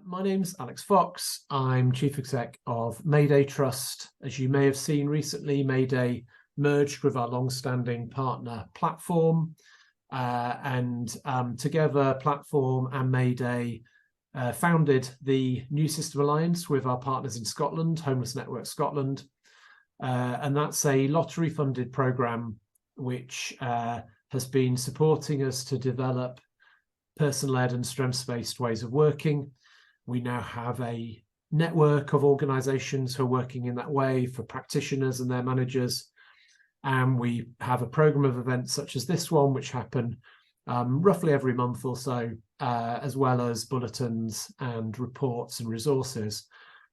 My name's Alex Fox. I'm Chief Exec of Mayday Trust. As you may have seen recently, Mayday merged with our long-standing partner Platform, and together Platform and Mayday founded the New System Alliance with our partners in Scotland, Homeless Network Scotland, and that's a lottery-funded programme which has been supporting us to develop person-led and strengths-based ways of working. We now have a network of organisations who are working in that way for practitioners and their managers. And we have a programme of events such as this one, which happen roughly every month or so, as well as bulletins and reports and resources.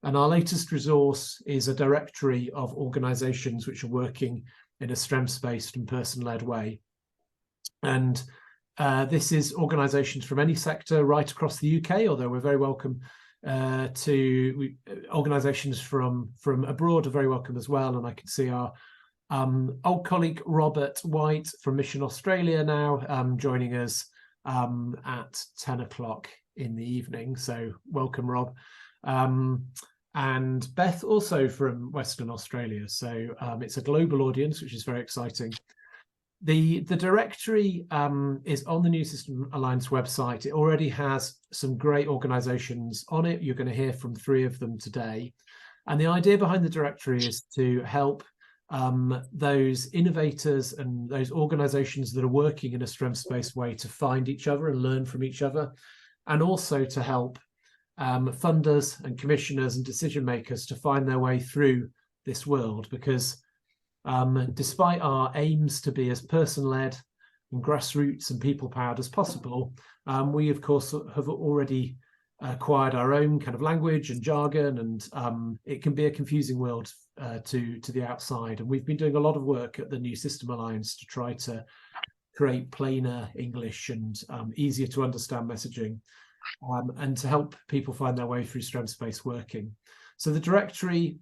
And our latest resource is a directory of organisations which are working in a strengths-based and person-led way. And this is organisations from any sector right across the UK, although we're very welcome to organisations from abroad are very welcome as well. And I can see our old colleague Robert White from Mission Australia now joining us at 10 o'clock in the evening. So welcome, Rob. And Beth also from Western Australia. So it's a global audience, which is very exciting. The directory is on the New System Alliance website. It already has some great organisations on it. You're going to hear from 3 of them today. And the idea behind the directory is to help those innovators and those organisations that are working in a strengths-based way to find each other and learn from each other, and also to help funders and commissioners and decision makers to find their way through this world, because despite our aims to be as person-led and grassroots and people-powered as possible, we, of course, have already acquired our own kind of language and jargon, and it can be a confusing world to the outside. And we've been doing a lot of work at the New System Alliance to try to create plainer English and easier to understand messaging, and to help people find their way through strengths-based working. So the directory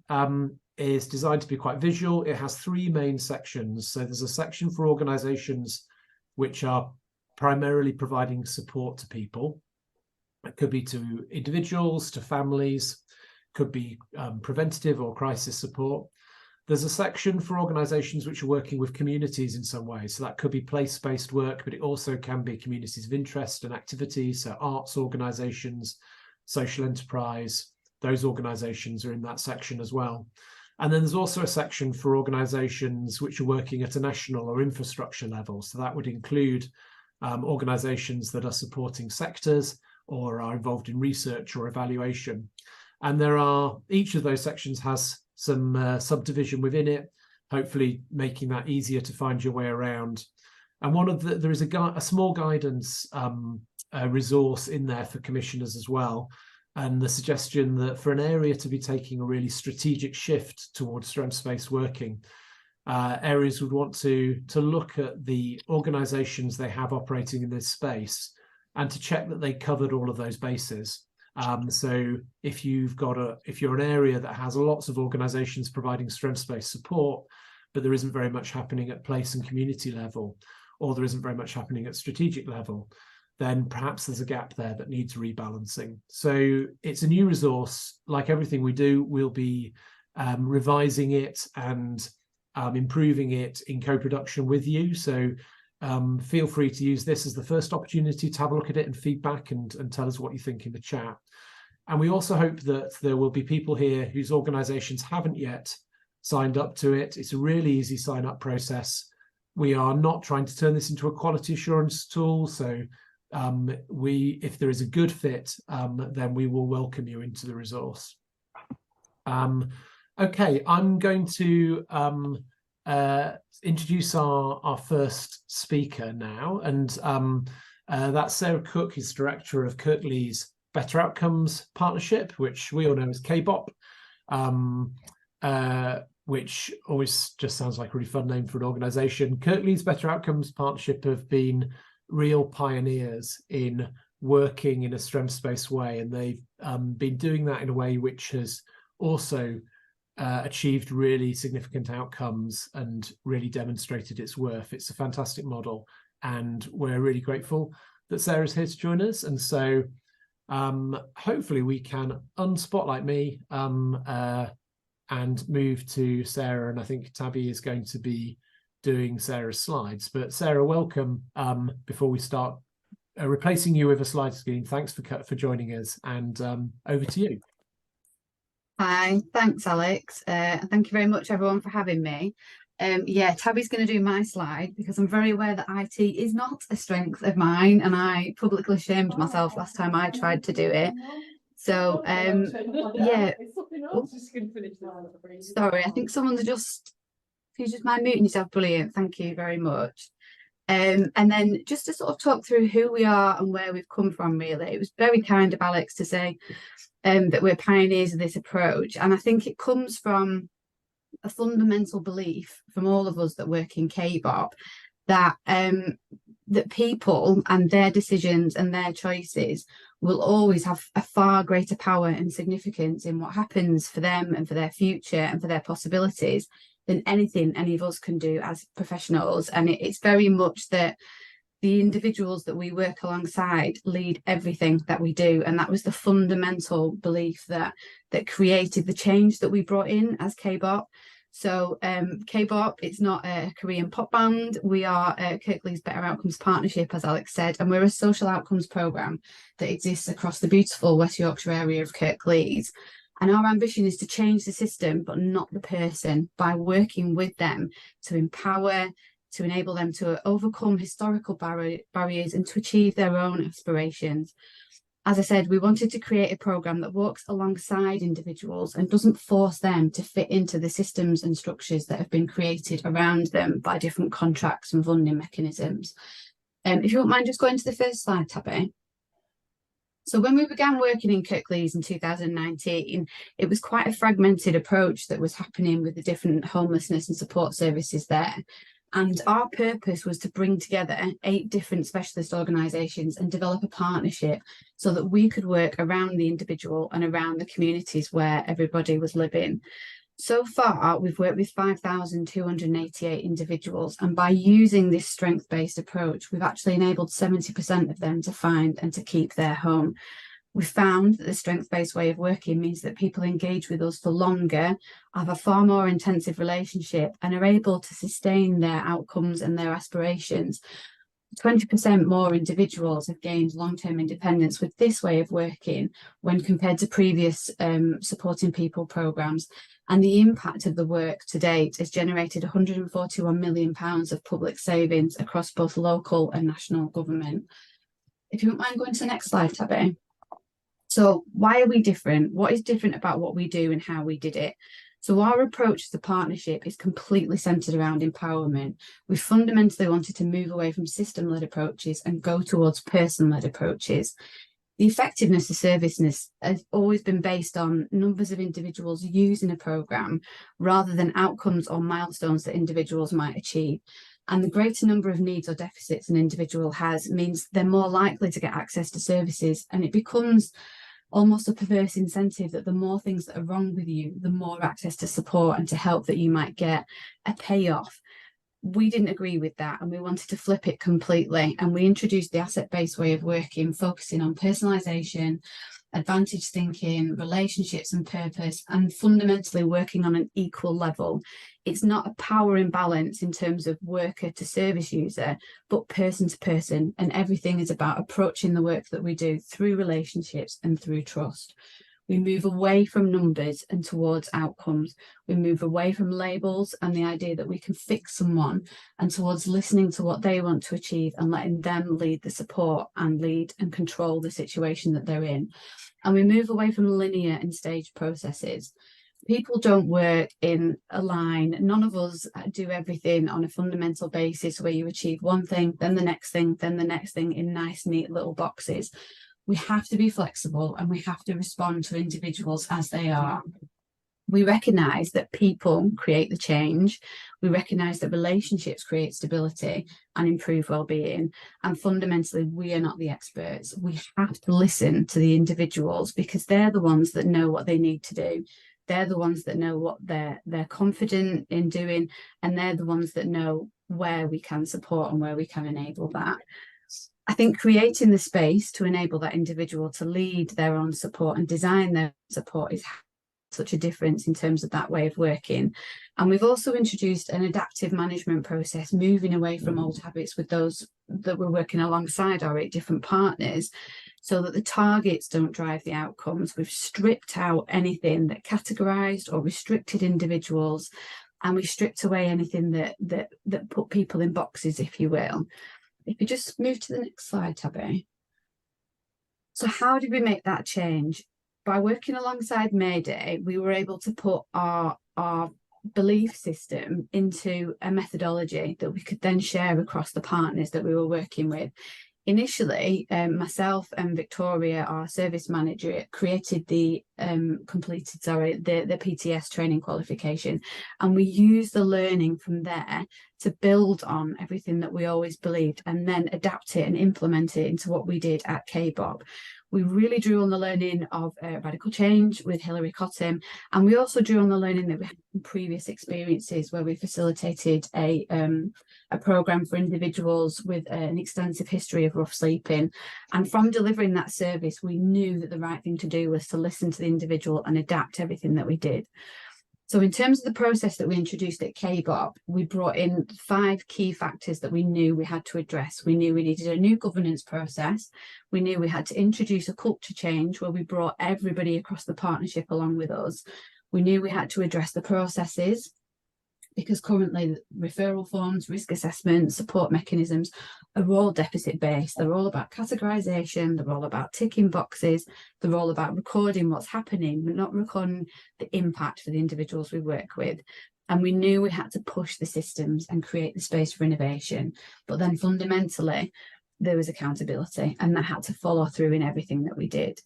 is designed to be quite visual. It has 3 main sections. So there's a section for organisations which are primarily providing support to people. It could be to individuals, to families, could be preventative or crisis support. There's a section for organisations which are working with communities in some way. So that could be place-based work, but it also can be communities of interest and activities. So arts organisations, social enterprise, those organisations are in that section as well. And then there's also a section for organisations which are working at a national or infrastructure level. So that would include organisations that are supporting sectors or are involved in research or evaluation. And each of those sections has some subdivision within it, hopefully making that easier to find your way around. And there is a small guidance resource in there for commissioners as well. And the suggestion that for an area to be taking a really strategic shift towards strengths-based working, areas would want to look at the organisations they have operating in this space and to check that they covered all of those bases. So if you're an area that has lots of organisations providing strengths-based support, but there isn't very much happening at place and community level, or there isn't very much happening at strategic level, then perhaps there's a gap there that needs rebalancing. So it's a new resource. Like everything we do, we'll be revising it and improving it in co-production with you. So feel free to use this as the first opportunity to have a look at it and feedback and tell us what you think in the chat. And we also hope that there will be people here whose organisations haven't yet signed up to it. It's a really easy sign-up process. We are not trying to turn this into a quality assurance tool. So if there is a good fit, then we will welcome you into the resource. Okay, I'm going to introduce our first speaker now, and that's Sarah Cook, who's director of Kirklees Better Outcomes Partnership, which we all know as KBOP, which always just sounds like a really fun name for an organisation. Kirklees Better Outcomes Partnership have been real pioneers in working in a strengths-based way, and they've been doing that in a way which has also achieved really significant outcomes and really demonstrated its worth. It's a fantastic model, and we're really grateful that Sarah's here to join us. And so hopefully we can unspotlight me and move to Sarah. And I think Tabby is going to be doing Sarah's slides. But Sarah, welcome. Before we start, replacing you with a slide screen. Thanks for joining us, and over to you. Hi, thanks, Alex. Thank you very much, everyone, for having me. Yeah, Tabby's going to do my slide because I'm very aware that IT is not a strength of mine, and I publicly shamed myself last time I tried to do it. So, yeah. Oh, sorry, I think someone's just, if you just mind muting yourself, brilliant. Thank you very much. And then just to sort of talk through who we are and where we've come from, really. It was very kind of Alex to say that we're pioneers of this approach. And I think it comes from a fundamental belief from all of us that work in KBOP that that people and their decisions and their choices will always have a far greater power and significance in what happens for them and for their future and for their possibilities than anything any of us can do as professionals. And it's very much that the individuals that we work alongside lead everything that we do. And that was the fundamental belief that created the change that we brought in as KBOP. So KBOP, it's not a Korean pop band. We are Kirklees Better Outcomes Partnership, as Alex said, and we're a social outcomes programme that exists across the beautiful West Yorkshire area of Kirklees. And our ambition is to change the system, but not the person, by working with them to empower, to enable them to overcome historical barriers and to achieve their own aspirations. As I said, we wanted to create a programme that walks alongside individuals and doesn't force them to fit into the systems and structures that have been created around them by different contracts and funding mechanisms. If you won't mind just going to the first slide, Tabby. So when we began working in Kirklees in 2019, it was quite a fragmented approach that was happening with the different homelessness and support services there. And our purpose was to bring together 8 different specialist organisations and develop a partnership so that we could work around the individual and around the communities where everybody was living. So far, we've worked with 5,288 individuals, and by using this strength-based approach, we've actually enabled 70% of them to find and to keep their home. We found that the strength-based way of working means that people engage with us for longer, have a far more intensive relationship, and are able to sustain their outcomes and their aspirations. 20% more individuals have gained long-term independence with this way of working when compared to previous supporting people programmes. And the impact of the work to date has generated £141 million of public savings across both local and national government. If you wouldn't mind going to the next slide, Tabby. So why are we different? What is different about what we do and how we did it? So our approach to partnership is completely centred around empowerment. We fundamentally wanted to move away from system-led approaches and go towards person-led approaches. The effectiveness of services has always been based on numbers of individuals using a programme rather than outcomes or milestones that individuals might achieve. And the greater number of needs or deficits an individual has means they're more likely to get access to services, and it becomes almost a perverse incentive that the more things that are wrong with you, the more access to support and to help that you might get a payoff. We didn't agree with that, and we wanted to flip it completely. And we introduced the asset-based way of working, focusing on personalisation, advantage thinking, relationships and purpose, and fundamentally working on an equal level. It's not a power imbalance in terms of worker to service user, but person to person. And everything is about approaching the work that we do through relationships and through trust. We move away from numbers and towards outcomes. We move away from labels and the idea that we can fix someone, and towards listening to what they want to achieve and letting them lead the support and lead and control the situation that they're in. And we move away from linear and staged processes. People don't work in a line. None of us do everything on a fundamental basis where you achieve one thing, then the next thing, then the next thing in nice, neat little boxes. We have to be flexible and we have to respond to individuals as they are. We recognise that people create the change. We recognise that relationships create stability and improve well-being. And fundamentally, we are not the experts. We have to listen to the individuals because they're the ones that know what they need to do. They're the ones that know what they're confident in doing, and they're the ones that know where we can support and where we can enable that. I think creating the space to enable that individual to lead their own support and design their support is such a difference in terms of that way of working. And we've also introduced an adaptive management process, moving away from old habits with those that we're working alongside our 8 different partners, so that the targets don't drive the outcomes. We've stripped out anything that categorized or restricted individuals, and we stripped away anything that put people in boxes, if you will. If you just move to the next slide, Tabby. So how did we make that change? By working alongside Mayday, we were able to put our belief system into a methodology that we could then share across the partners that we were working with. Initially, myself and Victoria, our service manager, completed the PTS training qualification, and we used the learning from there to build on everything that we always believed, and then adapt it and implement it into what we did at KBOP. We really drew on the learning of radical change with Hilary Cottam, and we also drew on the learning that we had from previous experiences where we facilitated a programme for individuals with an extensive history of rough sleeping. And from delivering that service, we knew that the right thing to do was to listen to the individual and adapt everything that we did. So in terms of the process that we introduced at KBOP, we brought in 5 key factors that we knew we had to address. We knew we needed a new governance process. We knew we had to introduce a culture change where we brought everybody across the partnership along with us. We knew we had to address the processes, because currently referral forms, risk assessment, support mechanisms are all deficit based. They're all about categorization, they're all about ticking boxes, they're all about recording what's happening, but not recording the impact for the individuals we work with. And we knew we had to push the systems and create the space for innovation. But then fundamentally, there was accountability, and that had to follow through in everything that we did.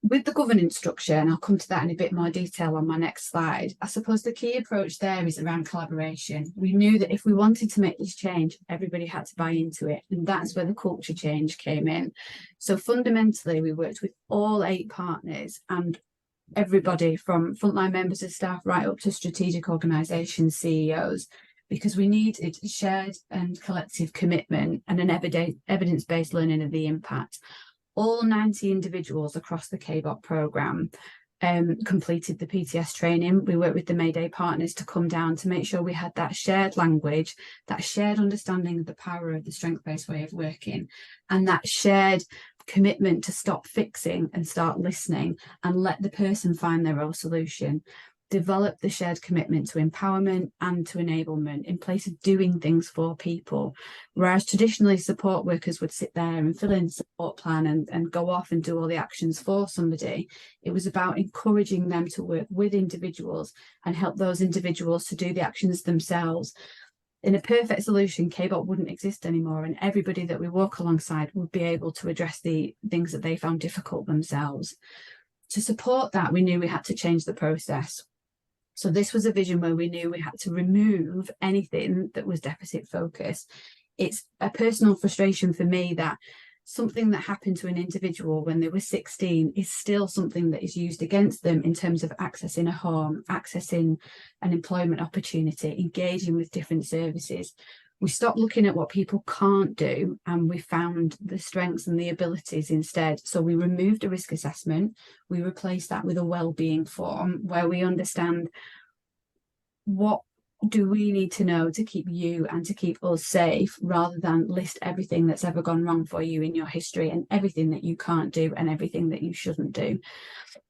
With the governance structure, and I'll come to that in a bit more detail on my next slide, I suppose the key approach there is around collaboration. We knew that if we wanted to make this change, everybody had to buy into it, and that's where the culture change came in. So fundamentally, we worked with all 8 partners and everybody from frontline members of staff right up to strategic organisations, CEOs, because we needed shared and collective commitment and an evidence-based learning of the impact. All 90 individuals across the KBOP programme completed the PTS training. We worked with the Mayday partners to come down to make sure we had that shared language, that shared understanding of the power of the strength-based way of working, and that shared commitment to stop fixing and start listening and let the person find their own solution. Develop the shared commitment to empowerment and to enablement in place of doing things for people. Whereas traditionally support workers would sit there and fill in a support plan and go off and do all the actions for somebody, it was about encouraging them to work with individuals and help those individuals to do the actions themselves. In a perfect solution, KBOP wouldn't exist anymore, and everybody that we walk alongside would be able to address the things that they found difficult themselves. To support that, we knew we had to change the process. So this was a vision where we knew we had to remove anything that was deficit focused. It's a personal frustration for me that something that happened to an individual when they were 16 is still something that is used against them in terms of accessing a home, accessing an employment opportunity, engaging with different services. We stopped looking at what people can't do, and we found the strengths and the abilities instead. So we removed a risk assessment. We replaced that with a well-being form where we understand what do we need to know to keep you and to keep us safe, rather than list everything that's ever gone wrong for you in your history and everything that you can't do and everything that you shouldn't do.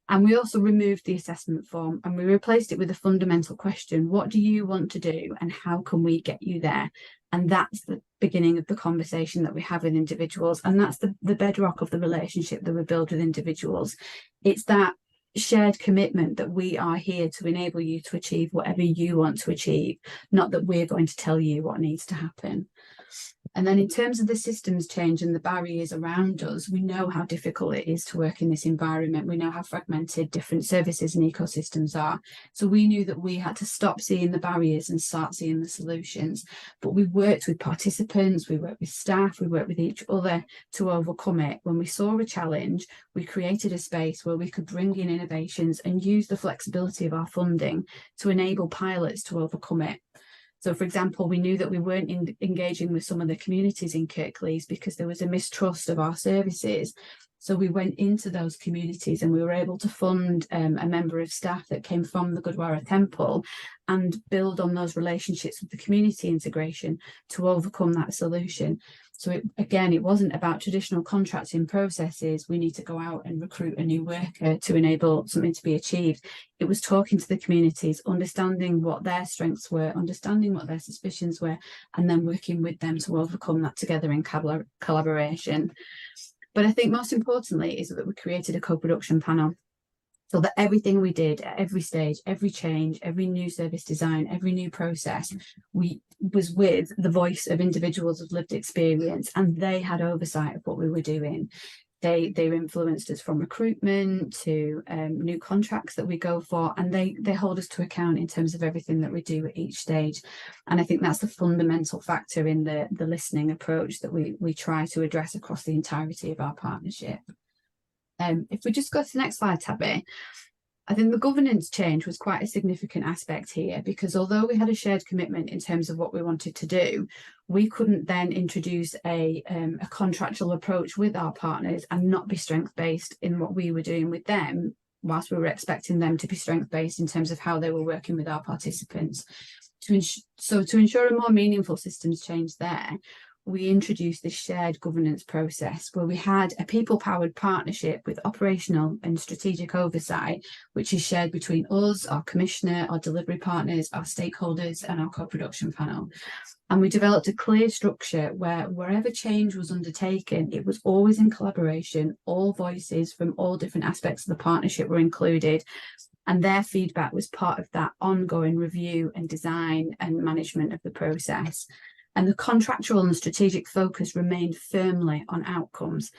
And we also removed the assessment form and we replaced it with a fundamental question: what do you want to do and how can we get you there? And that's the beginning of the conversation that we have with individuals, and that's the bedrock of the relationship that we build with individuals. It's that shared commitment that we are here to enable you to achieve whatever you want to achieve, not that we're going to tell you what needs to happen. And then in terms of the systems change and the barriers around us, we know how difficult it is to work in this environment. We know how fragmented different services and ecosystems are. So we knew that we had to stop seeing the barriers and start seeing the solutions. But we worked with participants, we worked with staff, we worked with each other to overcome it. When we saw a challenge, we created a space where we could bring in innovations and use the flexibility of our funding to enable pilots to overcome it. So, for example, we knew that we weren't engaging with some of the communities in Kirklees because there was a mistrust of our services. So we went into those communities and we were able to fund a member of staff that came from the Gurdwara Temple and build on those relationships with the community integration to overcome that solution. So again, it wasn't about traditional contracting processes. We need to go out and recruit a new worker to enable something to be achieved. It was talking to the communities, understanding what their strengths were, understanding what their suspicions were, and then working with them to overcome that together in collaboration. But I think most importantly is that we created a co-production panel so that everything we did at every stage, every change, every new service design, every new process, was with the voice of individuals with lived experience, and they had oversight of what we were doing. They influenced us from recruitment to new contracts that we go for, and they hold us to account in terms of everything that we do at each stage. And I think that's the fundamental factor in the listening approach that we try to address across the entirety of our partnership. If we just go to the next slide, Tabby, I think the governance change was quite a significant aspect here, because although we had a shared commitment in terms of what we wanted to do, we couldn't then introduce a contractual approach with our partners and not be strength-based in what we were doing with them, whilst we were expecting them to be strength-based in terms of how they were working with our participants. So to ensure a more meaningful systems change there, we introduced this shared governance process where we had a people-powered partnership with operational and strategic oversight, which is shared between us, our commissioner, our delivery partners, our stakeholders, and our co-production panel. And we developed a clear structure where wherever change was undertaken, it was always in collaboration. All voices from all different aspects of the partnership were included, and their feedback was part of that ongoing review and design and management of the process. And the contractual and strategic focus remained firmly on outcomes.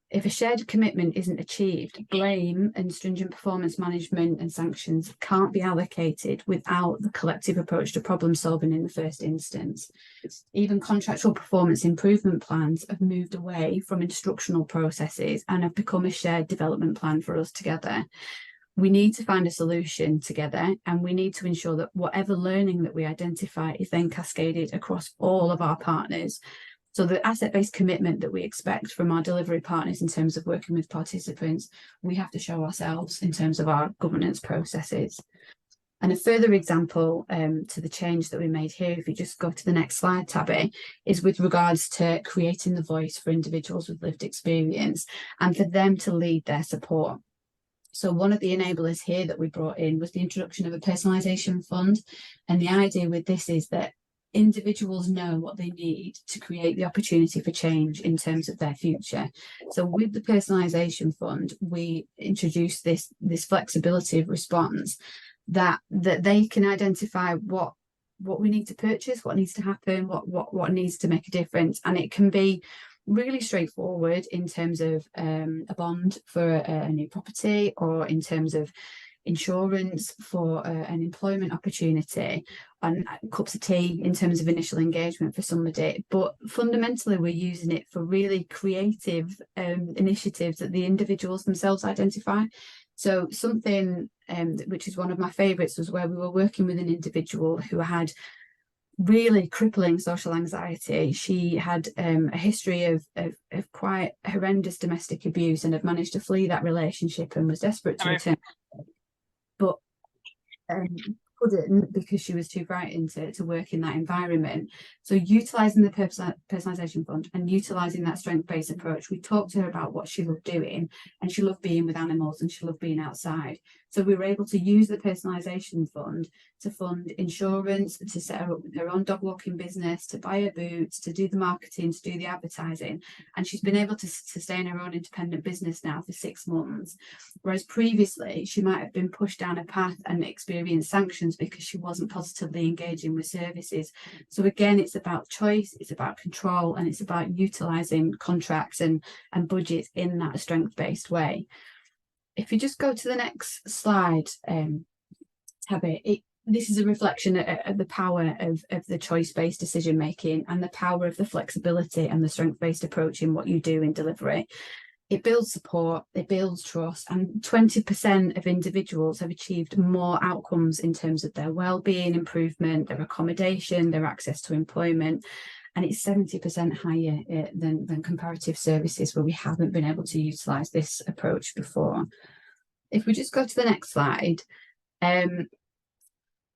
If a shared commitment isn't achieved, blame and stringent performance management and sanctions can't be allocated without the collective approach to problem solving in the first instance. Even contractual performance improvement plans have moved away from instructional processes and have become a shared development plan for us together. We need to find a solution together, and we need to ensure that whatever learning that we identify is then cascaded across all of our partners. So the asset-based commitment that we expect from our delivery partners in terms of working with participants, we have to show ourselves in terms of our governance processes. And a further example to the change that we made here, if you just go to the next slide, Tabby, is with regards to creating the voice for individuals with lived experience and for them to lead their support. So one of the enablers here that we brought in was the introduction of a personalisation fund. And the idea with this is that individuals know what they need to create the opportunity for change in terms of their future. So with the personalisation fund, we introduced this flexibility of response that they can identify what we need to purchase, what needs to happen, what needs to make a difference. And it can be really straightforward in terms of a bond for a new property, or in terms of insurance for an employment opportunity, and cups of tea in terms of initial engagement for somebody. But fundamentally, we're using it for really creative initiatives that the individuals themselves identify. So something which is one of my favourites was where we were working with an individual who had really crippling social anxiety. She had a history of quite horrendous domestic abuse and had managed to flee that relationship and was desperate to return, but couldn't because she was too frightened to work in that environment. So utilising the personalisation fund and utilising that strength-based approach, we talked to her about what she loved doing, and she loved being with animals and she loved being outside. So we were able to use the personalisation fund to fund insurance, to set her up with her own dog walking business, to buy her boots, to do the marketing, to do the advertising. And she's been able to sustain her own independent business now for 6 months. Whereas previously she might have been pushed down a path and experienced sanctions because she wasn't positively engaging with services. So again, it's about choice, it's about control, and it's about utilising contracts and budgets in that strength-based way. If you just go to the next slide, Tabby, this is a reflection of the power of the choice-based decision-making and the power of the flexibility and the strength-based approach in what you do in delivery. it builds support, it builds trust, and 20% of individuals have achieved more outcomes in terms of their well-being improvement, their accommodation, their access to employment, and it's 70% higher than comparative services where we haven't been able to utilise this approach before. If we just go to the next slide,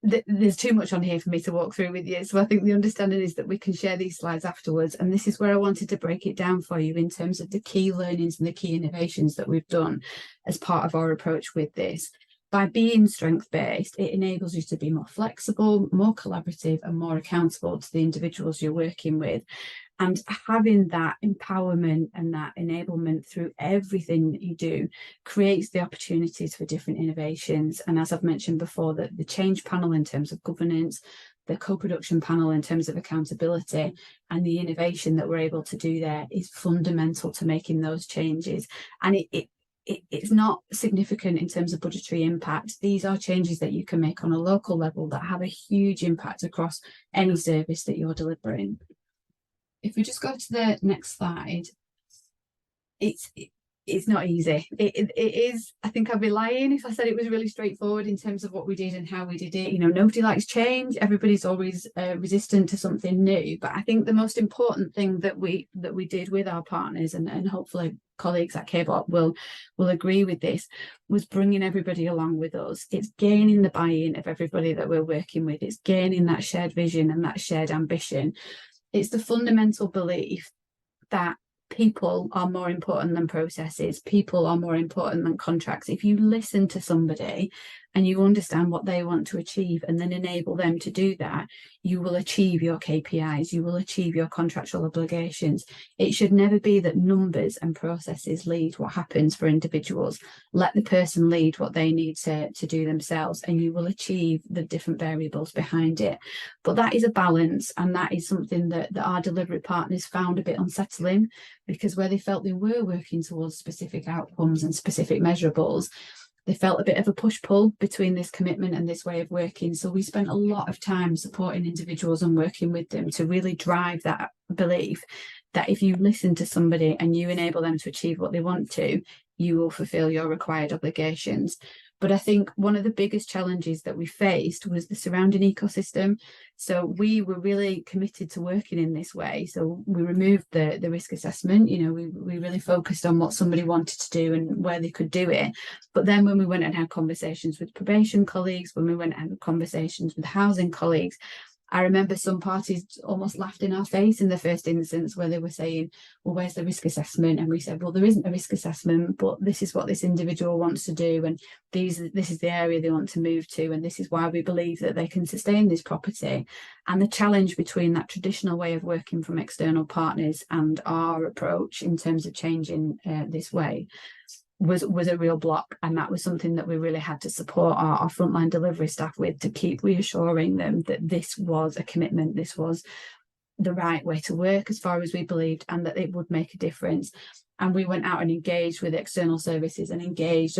there's too much on here for me to walk through with you, so I think the understanding is that we can share these slides afterwards, and this is where I wanted to break it down for you in terms of the key learnings and the key innovations that we've done as part of our approach with this. By being strength-based, it enables you to be more flexible, more collaborative, and more accountable to the individuals you're working with. And having that empowerment and that enablement through everything that you do creates the opportunities for different innovations. And as I've mentioned before, the change panel in terms of governance, the co-production panel in terms of accountability, and the innovation that we're able to do there is fundamental to making those changes. And it's not significant in terms of budgetary impact. These are changes that you can make on a local level that have a huge impact across any service that you're delivering. If we just go to the next slide, it's not easy. It is, I think I'd be lying if I said it was really straightforward in terms of what we did and how we did it. You know, nobody likes change. Everybody's always resistant to something new. But I think the most important thing that we did with our partners, and hopefully colleagues at KBOP will agree with this, was bringing everybody along with us. It's gaining the buy-in of everybody that we're working with. It's gaining that shared vision and that shared ambition. It's the fundamental belief that people are more important than processes. People are more important than contracts. If you listen to somebody and you understand what they want to achieve and then enable them to do that, you will achieve your KPIs, you will achieve your contractual obligations. It should never be that numbers and processes lead what happens for individuals. Let the person lead what they need to do themselves, and you will achieve the different variables behind it. But that is a balance, and that is something that our delivery partners found a bit unsettling, because where they felt they were working towards specific outcomes and specific measurables, they felt a bit of a push-pull between this commitment and this way of working. So we spent a lot of time supporting individuals and working with them to really drive that belief that if you listen to somebody and you enable them to achieve what they want to, you will fulfill your required obligations. But I think one of the biggest challenges that we faced was the surrounding ecosystem. So we were really committed to working in this way. So we removed the risk assessment. You know, we really focused on what somebody wanted to do and where they could do it. But then when we went and had conversations with probation colleagues, when we went and had conversations with housing colleagues, I remember some parties almost laughed in our face in the first instance, where they were saying, well, where's the risk assessment? And we said, well, there isn't a risk assessment, but this is what this individual wants to do. And this is the area they want to move to. And this is why we believe that they can sustain this property. And the challenge between that traditional way of working from external partners and our approach in terms of changing this way was a real block. And that was something that we really had to support our frontline delivery staff with, to keep reassuring them that this was a commitment, this was the right way to work as far as we believed, and that it would make a difference. And we went out and engaged with external services and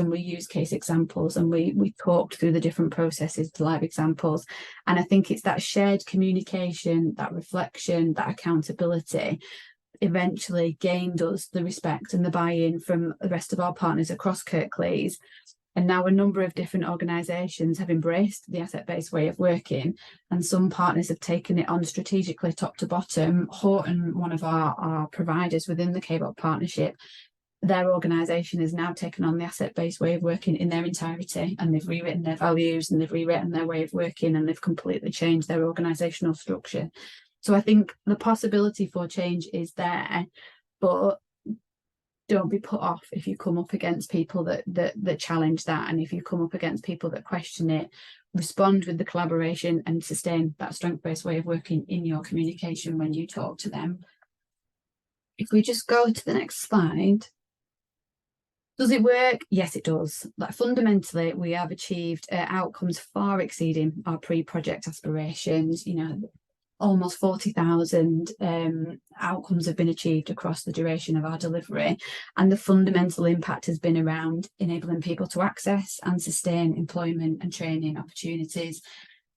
we used case examples, and we talked through the different processes, the live examples. And I think it's that shared communication, that reflection, that accountability eventually gained us the respect and the buy-in from the rest of our partners across Kirklees. And now a number of different organisations have embraced the asset-based way of working, and some partners have taken it on strategically top to bottom. Horton, one of our providers within the KBOP partnership, their organisation has now taken on the asset-based way of working in their entirety, and they've rewritten their values and they've rewritten their way of working, and they've completely changed their organisational structure. So I think the possibility for change is there, but don't be put off if you come up against people that challenge that, and if you come up against people that question it. Respond with the collaboration and sustain that strength-based way of working in your communication when you talk to them. If we just go to the next slide. Does it work? Yes, it does. Like, fundamentally, we have achieved outcomes far exceeding our pre-project aspirations. You know, almost 40,000 outcomes have been achieved across the duration of our delivery, and the fundamental impact has been around enabling people to access and sustain employment and training opportunities,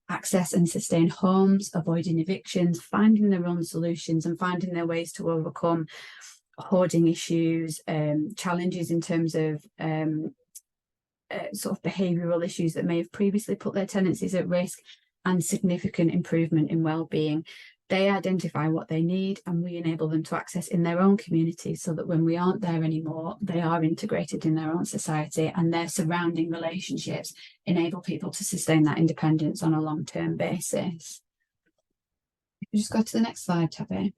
access and sustain homes, avoiding evictions, finding their own solutions and finding their ways to overcome hoarding issues, challenges in terms of sort of behavioural issues that may have previously put their tenancies at risk, and significant improvement in well-being. They identify what they need and we enable them to access in their own community, so that when we aren't there anymore, they are integrated in their own society, and their surrounding relationships enable people to sustain that independence on a long-term basis. You just go to the next slide, Tabby.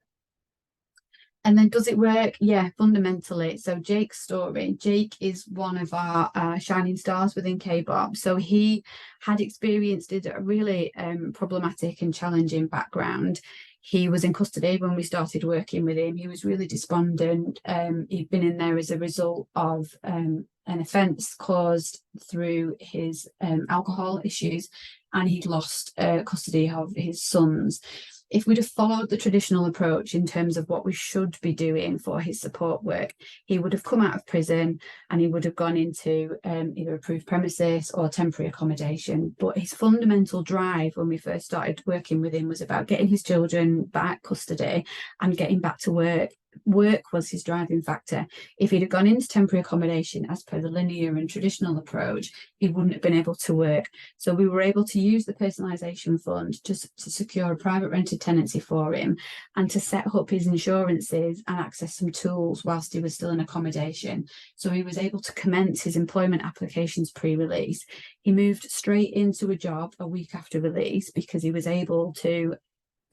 And then does it work? Yeah, fundamentally. So Jake's story. Jake is one of our shining stars within KBOP. So he had experienced a really problematic and challenging background. He was in custody when we started working with him. He was really despondent. He'd been in there as a result of an offence caused through his alcohol issues, and he'd lost custody of his sons. If we'd have followed the traditional approach in terms of what we should be doing for his support work, he would have come out of prison and he would have gone into either approved premises or temporary accommodation. But his fundamental drive when we first started working with him was about getting his children back custody and getting back to work. Work was his driving factor. If he'd have gone into temporary accommodation as per the linear and traditional approach, he wouldn't have been able to work. So we were able to use the personalisation fund just to secure a private rented tenancy for him, and to set up his insurances and access some tools whilst he was still in accommodation. So he was able to commence his employment applications pre-release. He moved straight into a job a week after release, because he was able to,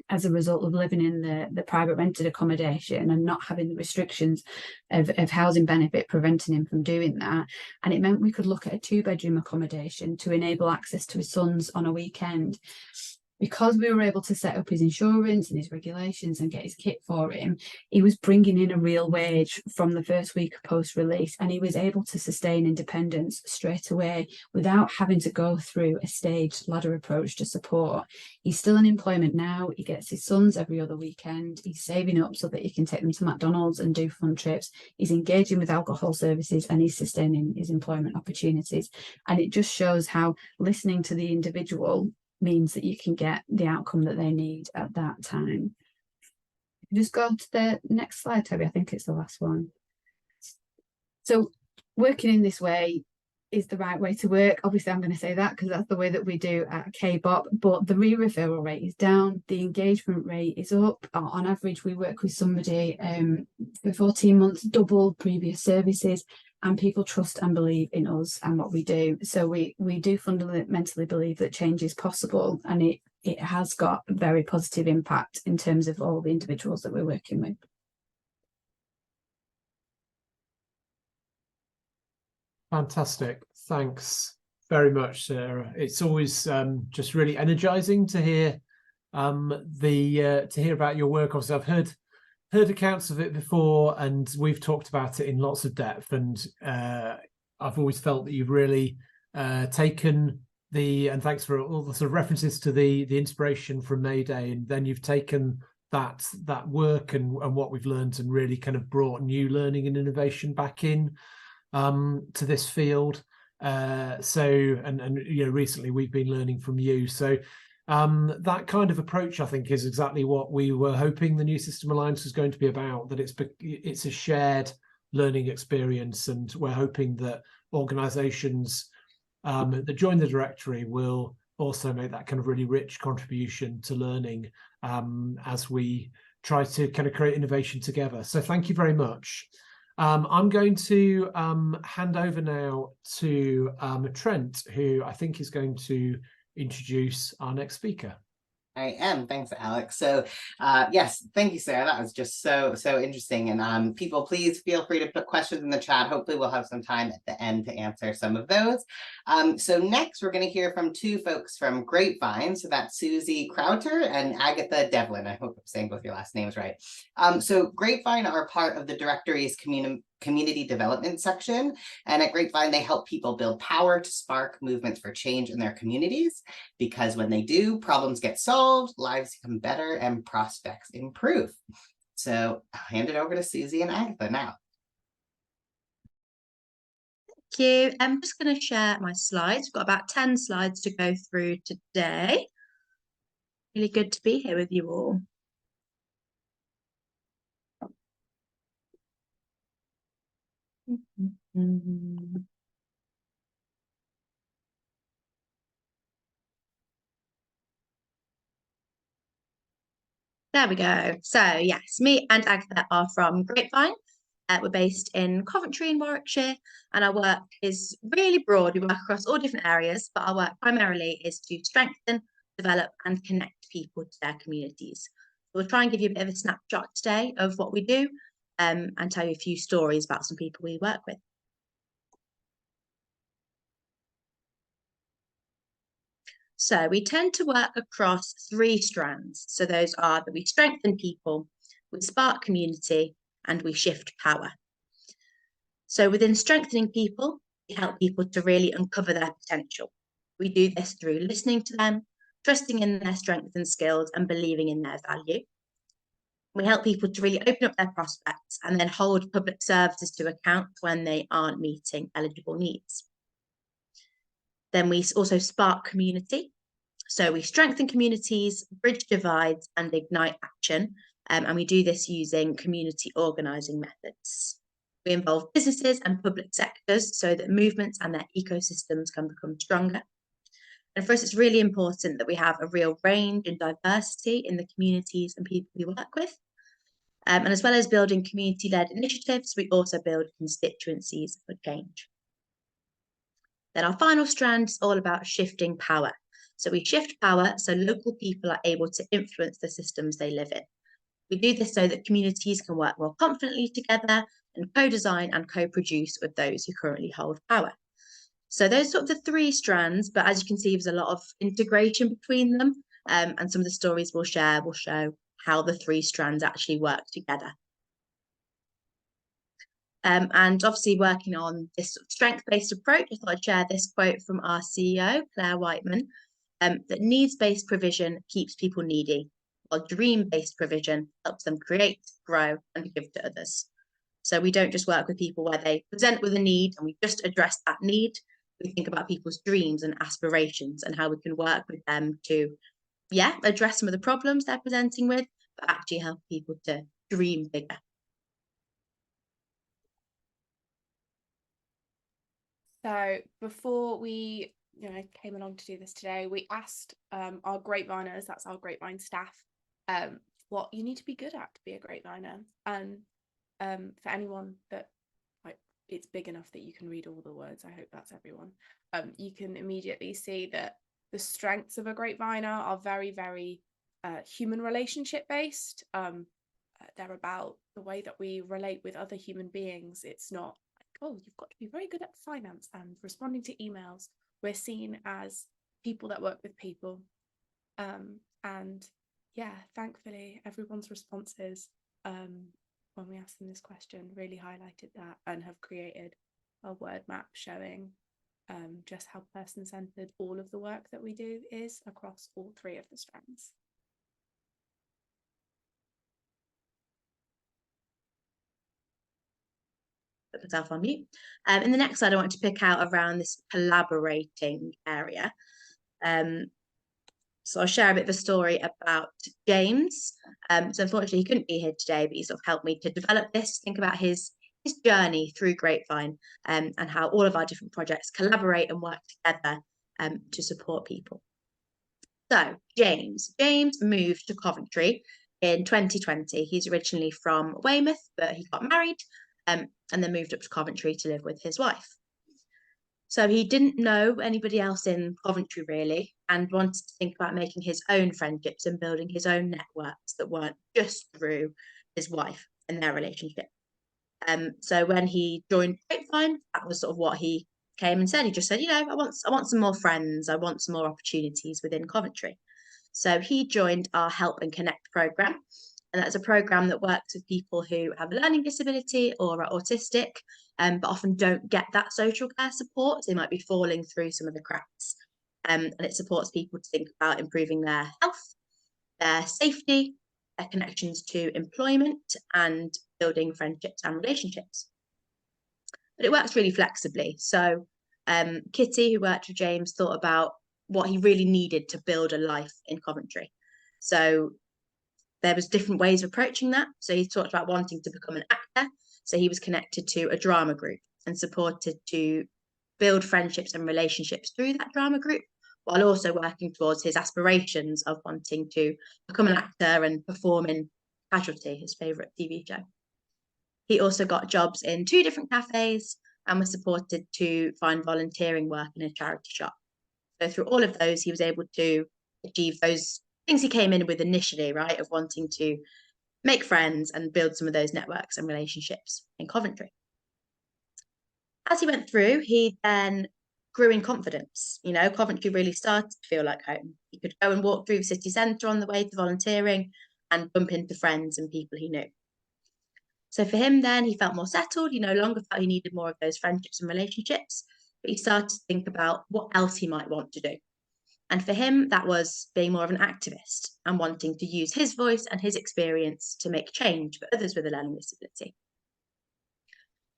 as a result of living in the private rented accommodation and not having the restrictions of housing benefit preventing him from doing that. And it meant we could look at a 2-bedroom accommodation to enable access to his sons on a weekend. Because we were able to set up his insurance and his regulations and get his kit for him, he was bringing in a real wage from the first week of post-release, and he was able to sustain independence straight away without having to go through a staged ladder approach to support. He's still in employment now. He gets his sons every other weekend. He's saving up so that he can take them to McDonald's and do fun trips. He's engaging with alcohol services, and he's sustaining his employment opportunities. And it just shows how listening to the individual means that you can get the outcome that they need at that time. Just go to the next slide, Toby. I think it's the last one. So working in this way is the right way to work. Obviously, I'm going to say that because that's the way that we do at KBOP, but the re-referral rate is down. The engagement rate is up. On average, we work with somebody for 14 months, double previous services, and people trust and believe in us and what we do. So we do fundamentally believe that change is possible, and it has got a very positive impact in terms of all the individuals that we're working with. Fantastic. Thanks very much, Sarah. It's always just really energizing to hear to hear about your work. Obviously, I've heard accounts of it before, and we've talked about it in lots of depth, and I've always felt that you've really taken and thanks for all the sort of references to the inspiration from Mayday, and then you've taken that work and what we've learned and really kind of brought new learning and innovation back in to this field. So you know, recently we've been learning from you. So that kind of approach, I think, is exactly what we were hoping the New System Alliance was going to be about, that it's a shared learning experience, and we're hoping that organizations that join the directory will also make that kind of really rich contribution to learning as we try to kind of create innovation together. So thank you very much. I'm going to hand over now to Trent, who I think is going to introduce our next speaker. I am. Thanks, Alex. So yes, thank you, Sarah. That was just so interesting. And people, please feel free to put questions in the chat. Hopefully we'll have some time at the end to answer some of those. So next, we're going to hear from two folks from Grapevine. So that's Susie Crowter and Agatha Devlin. I hope I'm saying both your last names right. So Grapevine are part of the directory's community development section. And at Grapevine, they help people build power to spark movements for change in their communities, because when they do, problems get solved, lives become better, and prospects improve. So I'll hand it over to Susie and Agatha now. Thank you. I'm just going to share my slides. We've got about 10 slides to go through today. Really good to be here with you all. There we go. So yes, me and Agatha are from Grapevine. We're based in Coventry in Warwickshire, and our work is really broad. We work across all different areas, but our work primarily is to strengthen, develop, and connect people to their communities. We'll try and give you a bit of a snapshot today of what we do, and tell you a few stories about some people we work with. So we tend to work across 3 strands. So those are that we strengthen people, we spark community, and we shift power. So within strengthening people, we help people to really uncover their potential. We do this through listening to them, trusting in their strengths and skills, and believing in their value. We help people to really open up their prospects and then hold public services to account when they aren't meeting eligible needs. Then we also spark community. So we strengthen communities, bridge divides, and ignite action. And we do this using community organising methods. We involve businesses and public sectors so that movements and their ecosystems can become stronger. And for us, it's really important that we have a real range and diversity in the communities and people we work with. And as well as building community-led initiatives, we also build constituencies for change. Then our final strand is all about shifting power. So we shift power so local people are able to influence the systems they live in. We do this so that communities can work more confidently together and co-design and co-produce with those who currently hold power. So those are sort of the 3 strands, but as you can see, there's a lot of integration between them. And some of the stories we'll share will show how the 3 strands actually work together. And obviously working on this sort of strength-based approach, I thought I'd share this quote from our CEO, Claire Whiteman, that needs-based provision keeps people needy, while dream-based provision helps them create, grow, and give to others. So we don't just work with people where they present with a need and we just address that need. We think about people's dreams and aspirations and how we can work with them to, address some of the problems they're presenting with, but actually help people to dream bigger. So before we came along to do this today, we asked our grapeviners, that's our grapevine staff, what you need to be good at to be a grapeviner. And for anyone that it's big enough that you can read all the words, I hope that's everyone, you can immediately see that the strengths of a grapeviner are very, very human relationship based. They're about the way that we relate with other human beings. It's not oh, you've got to be very good at finance and responding to emails. We're seen as people that work with people. And yeah, thankfully, everyone's responses when we asked them this question really highlighted that and have created a word map showing just how person-centered all of the work that we do is across all 3 of the strands. Put myself on mute. In the next slide, I want to pick out around this collaborating area. So I'll share a bit of a story about James. So unfortunately, he couldn't be here today, but he sort of helped me to develop this, think about his journey through Grapevine and how all of our different projects collaborate and work together to support people. So James moved to Coventry in 2020. He's originally from Weymouth, but he got married and then moved up to Coventry to live with his wife. So he didn't know anybody else in Coventry really and wanted to think about making his own friendships and building his own networks that weren't just through his wife and their relationship. So when he joined Grapevine, that was sort of what he came and said. He just said, I want some more friends. I want some more opportunities within Coventry. So he joined our Help and Connect programme. And that's a programme that works with people who have a learning disability or are autistic, but often don't get that social care support. So they might be falling through some of the cracks. And it supports people to think about improving their health, their safety, their connections to employment, and building friendships and relationships. But it works really flexibly. So Kitty, who worked with James, thought about what he really needed to build a life in Coventry. So there was different ways of approaching that. So he talked about wanting to become an actor. So he was connected to a drama group and supported to build friendships and relationships through that drama group, while also working towards his aspirations of wanting to become an actor and perform in Casualty, his favourite TV show. He also got jobs in 2 different cafes and was supported to find volunteering work in a charity shop. So through all of those, he was able to achieve those things he came in with initially, right, of wanting to make friends and build some of those networks and relationships in Coventry. As he went through, he then grew in confidence. You know, Coventry really started to feel like home. He could go and walk through the city centre on the way to volunteering and bump into friends and people he knew. So for him then, he felt more settled. He no longer felt he needed more of those friendships and relationships, but he started to think about what else he might want to do. And for him, that was being more of an activist and wanting to use his voice and his experience to make change for others with a learning disability.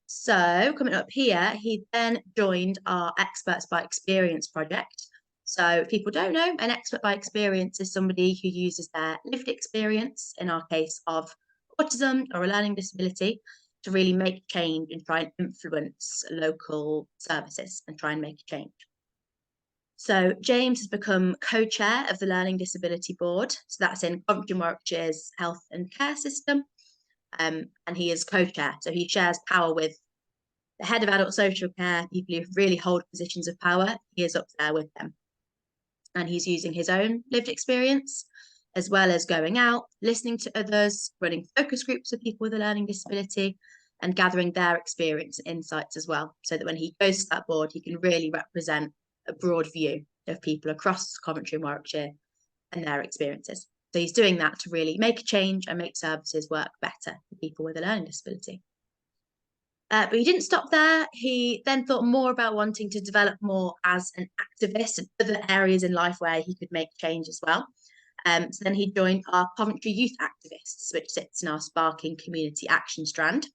So coming up here, he then joined our Experts by Experience project. So if people don't know, an expert by experience is somebody who uses their lived experience, in our case of autism or a learning disability, to really make change and try and influence local services and try and make a change. So James has become co-chair of the Learning Disability Board. So that's in Coventry and Warwickshire's health and care system. And he is co-chair. So he shares power with the head of adult social care, people who really hold positions of power. He is up there with them. And he's using his own lived experience, as well as going out, listening to others, running focus groups with people with a learning disability, and gathering their experience and insights as well, so that when he goes to that board, he can really represent a broad view of people across Coventry and Warwickshire and their experiences. So he's doing that to really make a change and make services work better for people with a learning disability. But he didn't stop there. He then thought more about wanting to develop more as an activist and other areas in life where he could make change as well. So then he joined our Coventry Youth Activists, which sits in our Sparking Community Action strand.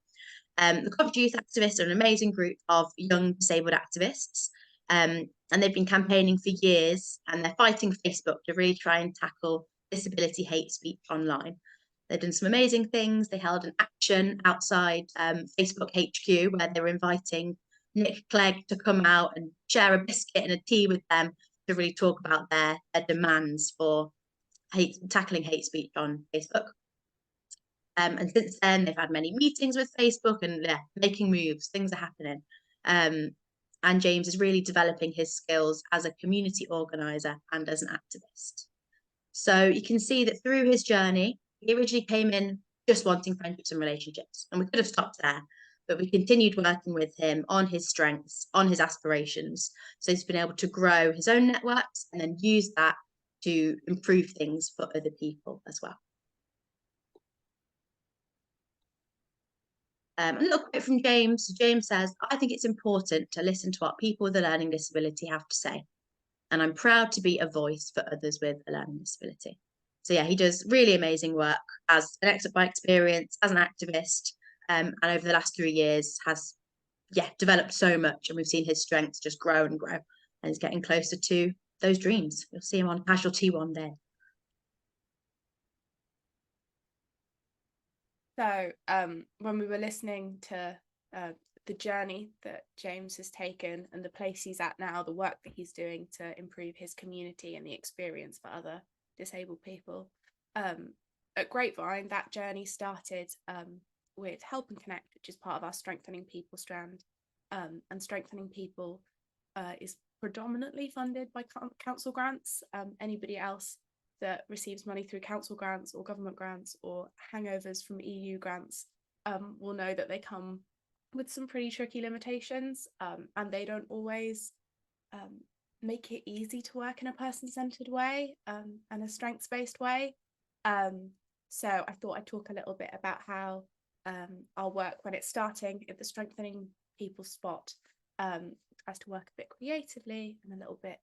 The Coventry Youth Activists are an amazing group of young disabled activists, and they've been campaigning for years, and they're fighting Facebook to really try and tackle disability hate speech online. They've done some amazing things. They held an action outside Facebook HQ where they were inviting Nick Clegg to come out and share a biscuit and a tea with them to really talk about their demands for tackling hate speech on Facebook. And since then, they've had many meetings with Facebook and making moves. Things are happening. And James is really developing his skills as a community organiser and as an activist. So you can see that through his journey, he originally came in just wanting friendships and relationships, and we could have stopped there, but we continued working with him on his strengths, on his aspirations. So he's been able to grow his own networks and then use that to improve things for other people as well. A little quote from James. James says, "I think it's important to listen to what people with a learning disability have to say, and I'm proud to be a voice for others with a learning disability." So yeah, he does really amazing work as an expert by experience, as an activist, and over the last 3 years has developed so much, and we've seen his strengths just grow and grow, and he's getting closer to those dreams. You'll see him on Casualty one day. So when we were listening to the journey that James has taken and the place he's at now, the work that he's doing to improve his community and the experience for other disabled people, at Grapevine, that journey started with Help and Connect, which is part of our Strengthening People strand. And Strengthening People is predominantly funded by council grants. Anybody else that receives money through council grants or government grants or hangovers from EU grants will know that they come with some pretty tricky limitations, and they don't always make it easy to work in a person-centered way and a strengths-based way. So I thought I'd talk a little bit about how our work, when it's starting at the Strengthening People spot, tries to work a bit creatively and a little bit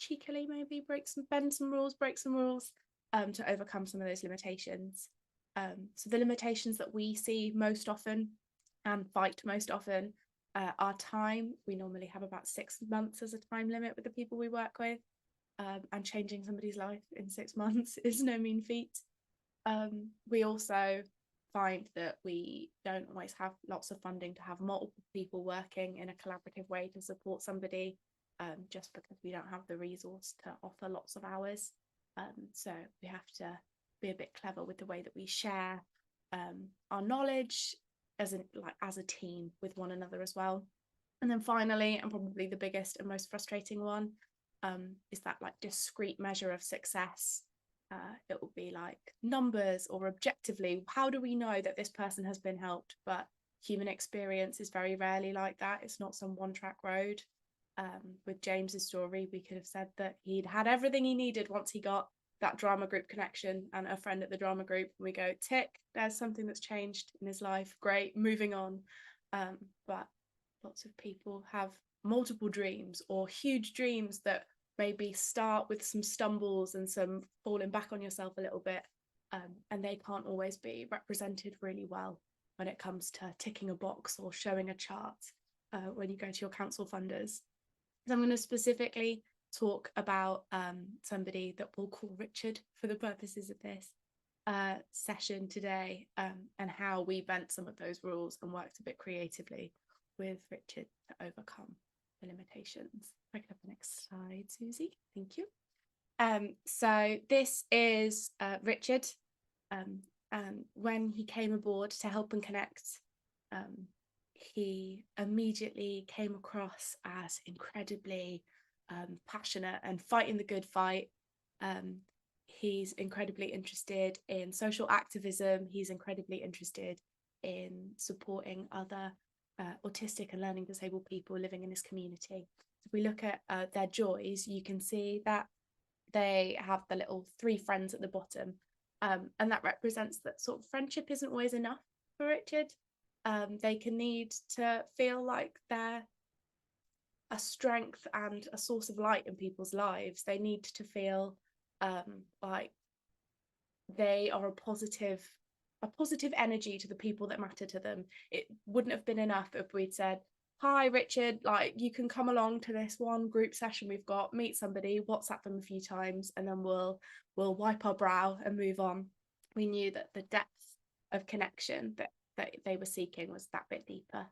cheekily, maybe bend some rules, break some rules to overcome some of those limitations. So the limitations that we see most often and fight most often are time. We normally have about 6 months as a time limit with the people we work with, and changing somebody's life in 6 months is no mean feat. We also find that we don't always have lots of funding to have multiple people working in a collaborative way to support somebody, just because we don't have the resource to offer lots of hours. So we have to be a bit clever with the way that we share our knowledge as a team with one another as well. And then finally, and probably the biggest and most frustrating one, is that like discrete measure of success. It will be like numbers or objectively, how do we know that this person has been helped? But human experience is very rarely like that. It's not some one-track road. With James's story, we could have said that he'd had everything he needed once he got that drama group connection and a friend at the drama group. And we go, tick, there's something that's changed in his life. Great, moving on. But lots of people have multiple dreams or huge dreams that maybe start with some stumbles and some falling back on yourself a little bit. And they can't always be represented really well when it comes to ticking a box or showing a chart when you go to your council funders. So I'm going to specifically talk about somebody that we'll call Richard for the purposes of this session today, and how we bent some of those rules and worked a bit creatively with Richard to overcome the limitations. I can have the next slide, Susie. Thank you. So this is Richard, and when he came aboard to help and connect, he immediately came across as incredibly passionate and fighting the good fight. He's incredibly interested in social activism. He's incredibly interested in supporting other autistic and learning disabled people living in his community. If we look at their joys, you can see that they have the little 3 friends at the bottom, and that represents that sort of friendship isn't always enough for Richard. They can need to feel like they're a strength and a source of light in people's lives. They need to feel like they are a positive energy to the people that matter to them. It wouldn't have been enough if we'd said, hi Richard, like you can come along to this one group session we've got, meet somebody, WhatsApp them a few times, and then we'll wipe our brow and move on. We knew that the depth of connection that they were seeking was that bit deeper.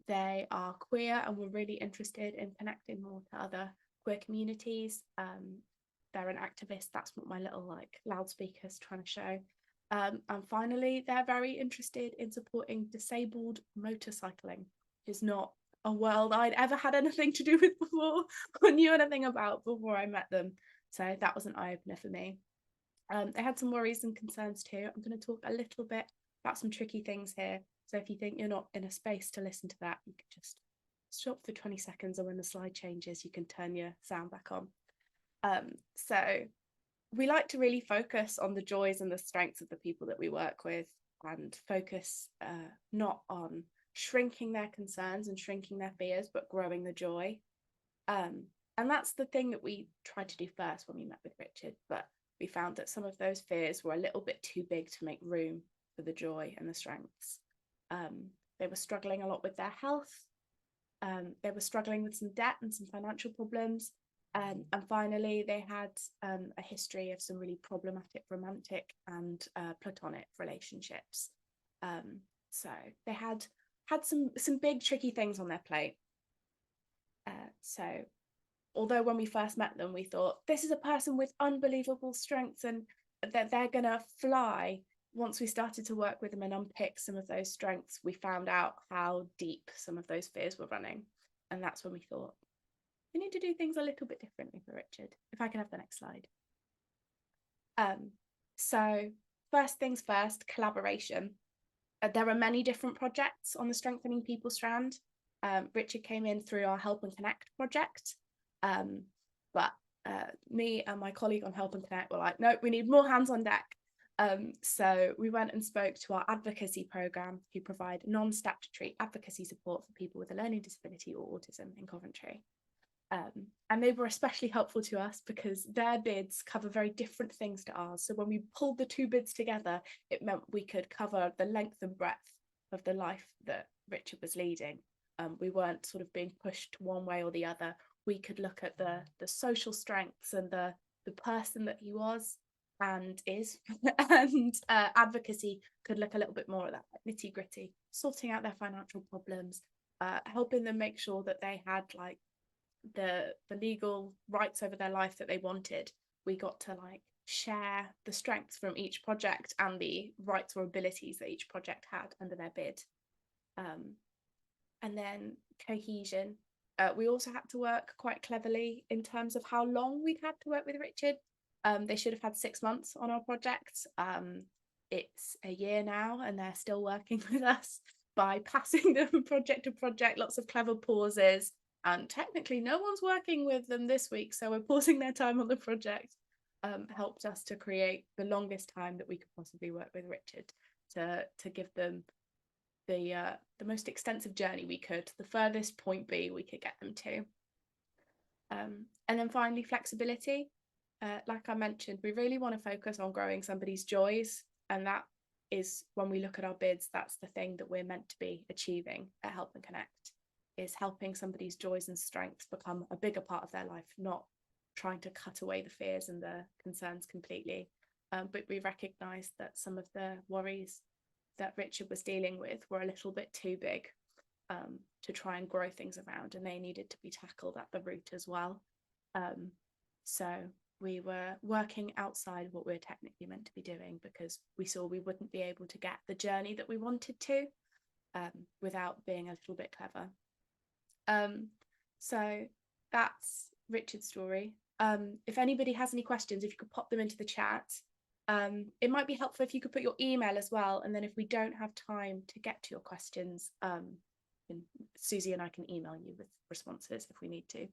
They are queer and were really interested in connecting more to other queer communities. They're an activist. That's what my little like loudspeaker's trying to show. And finally, they're very interested in supporting disabled motorcycling, which is not a world I'd ever had anything to do with before or knew anything about before I met them. So that was an eye-opener for me. They had some worries and concerns too. I'm going to talk a little bit about some tricky things here. So if you think you're not in a space to listen to that, you can just stop for 20 seconds, and when the slide changes, you can turn your sound back on. So we like to really focus on the joys and the strengths of the people that we work with, and focus not on shrinking their concerns and shrinking their fears, but growing the joy. And that's the thing that we tried to do first when we met with Richard, but we found that some of those fears were a little bit too big to make room for the joy and the strengths. They were struggling a lot with their health. They were struggling with some debt and some financial problems. And finally, they had a history of some really problematic romantic and platonic relationships. So they had some big tricky things on their plate. So although when we first met them, we thought this is a person with unbelievable strengths and that they're gonna fly. Once we started to work with them and unpick some of those strengths, we found out how deep some of those fears were running. And that's when we thought, we need to do things a little bit differently for Richard. If I can have the next slide. So first things first, collaboration. There are many different projects on the Strengthening People strand. Richard came in through our Help and Connect project. But me and my colleague on Help and Connect were like, no, we need more hands on deck. So we went and spoke to our advocacy programme, who provide non-statutory advocacy support for people with a learning disability or autism in Coventry. And they were especially helpful to us because their bids cover very different things to ours. So when we pulled the 2 bids together, it meant we could cover the length and breadth of the life that Richard was leading. We weren't sort of being pushed one way or the other. We could look at the social strengths and the person that he was, and is, and advocacy could look a little bit more at that, like nitty gritty, sorting out their financial problems, helping them make sure that they had like the legal rights over their life that they wanted. We got to like share the strengths from each project and the rights or abilities that each project had under their bid. And then cohesion. We also had to work quite cleverly in terms of how long we'd had to work with Richard. They should have had 6 months on our project. It's a year now and they're still working with us by passing them project to project, lots of clever pauses. And technically no one's working with them this week, so we're pausing their time on the project. Helped us to create the longest time that we could possibly work with Richard to give them the most extensive journey we could, the furthest point B we could get them to. And then finally, flexibility. Like I mentioned, we really want to focus on growing somebody's joys, and that is when we look at our bids, that's the thing that we're meant to be achieving at Help and Connect, is helping somebody's joys and strengths become a bigger part of their life, not trying to cut away the fears and the concerns completely. But we recognise that some of the worries that Richard was dealing with were a little bit too big to try and grow things around, and they needed to be tackled at the root as well. So we were working outside what we're technically meant to be doing, because we saw we wouldn't be able to get the journey that we wanted to without being a little bit clever. So that's Richard's story. If anybody has any questions, if you could pop them into the chat. It might be helpful if you could put your email as well, and then if we don't have time to get to your questions, Susie and I can email you with responses if we need to.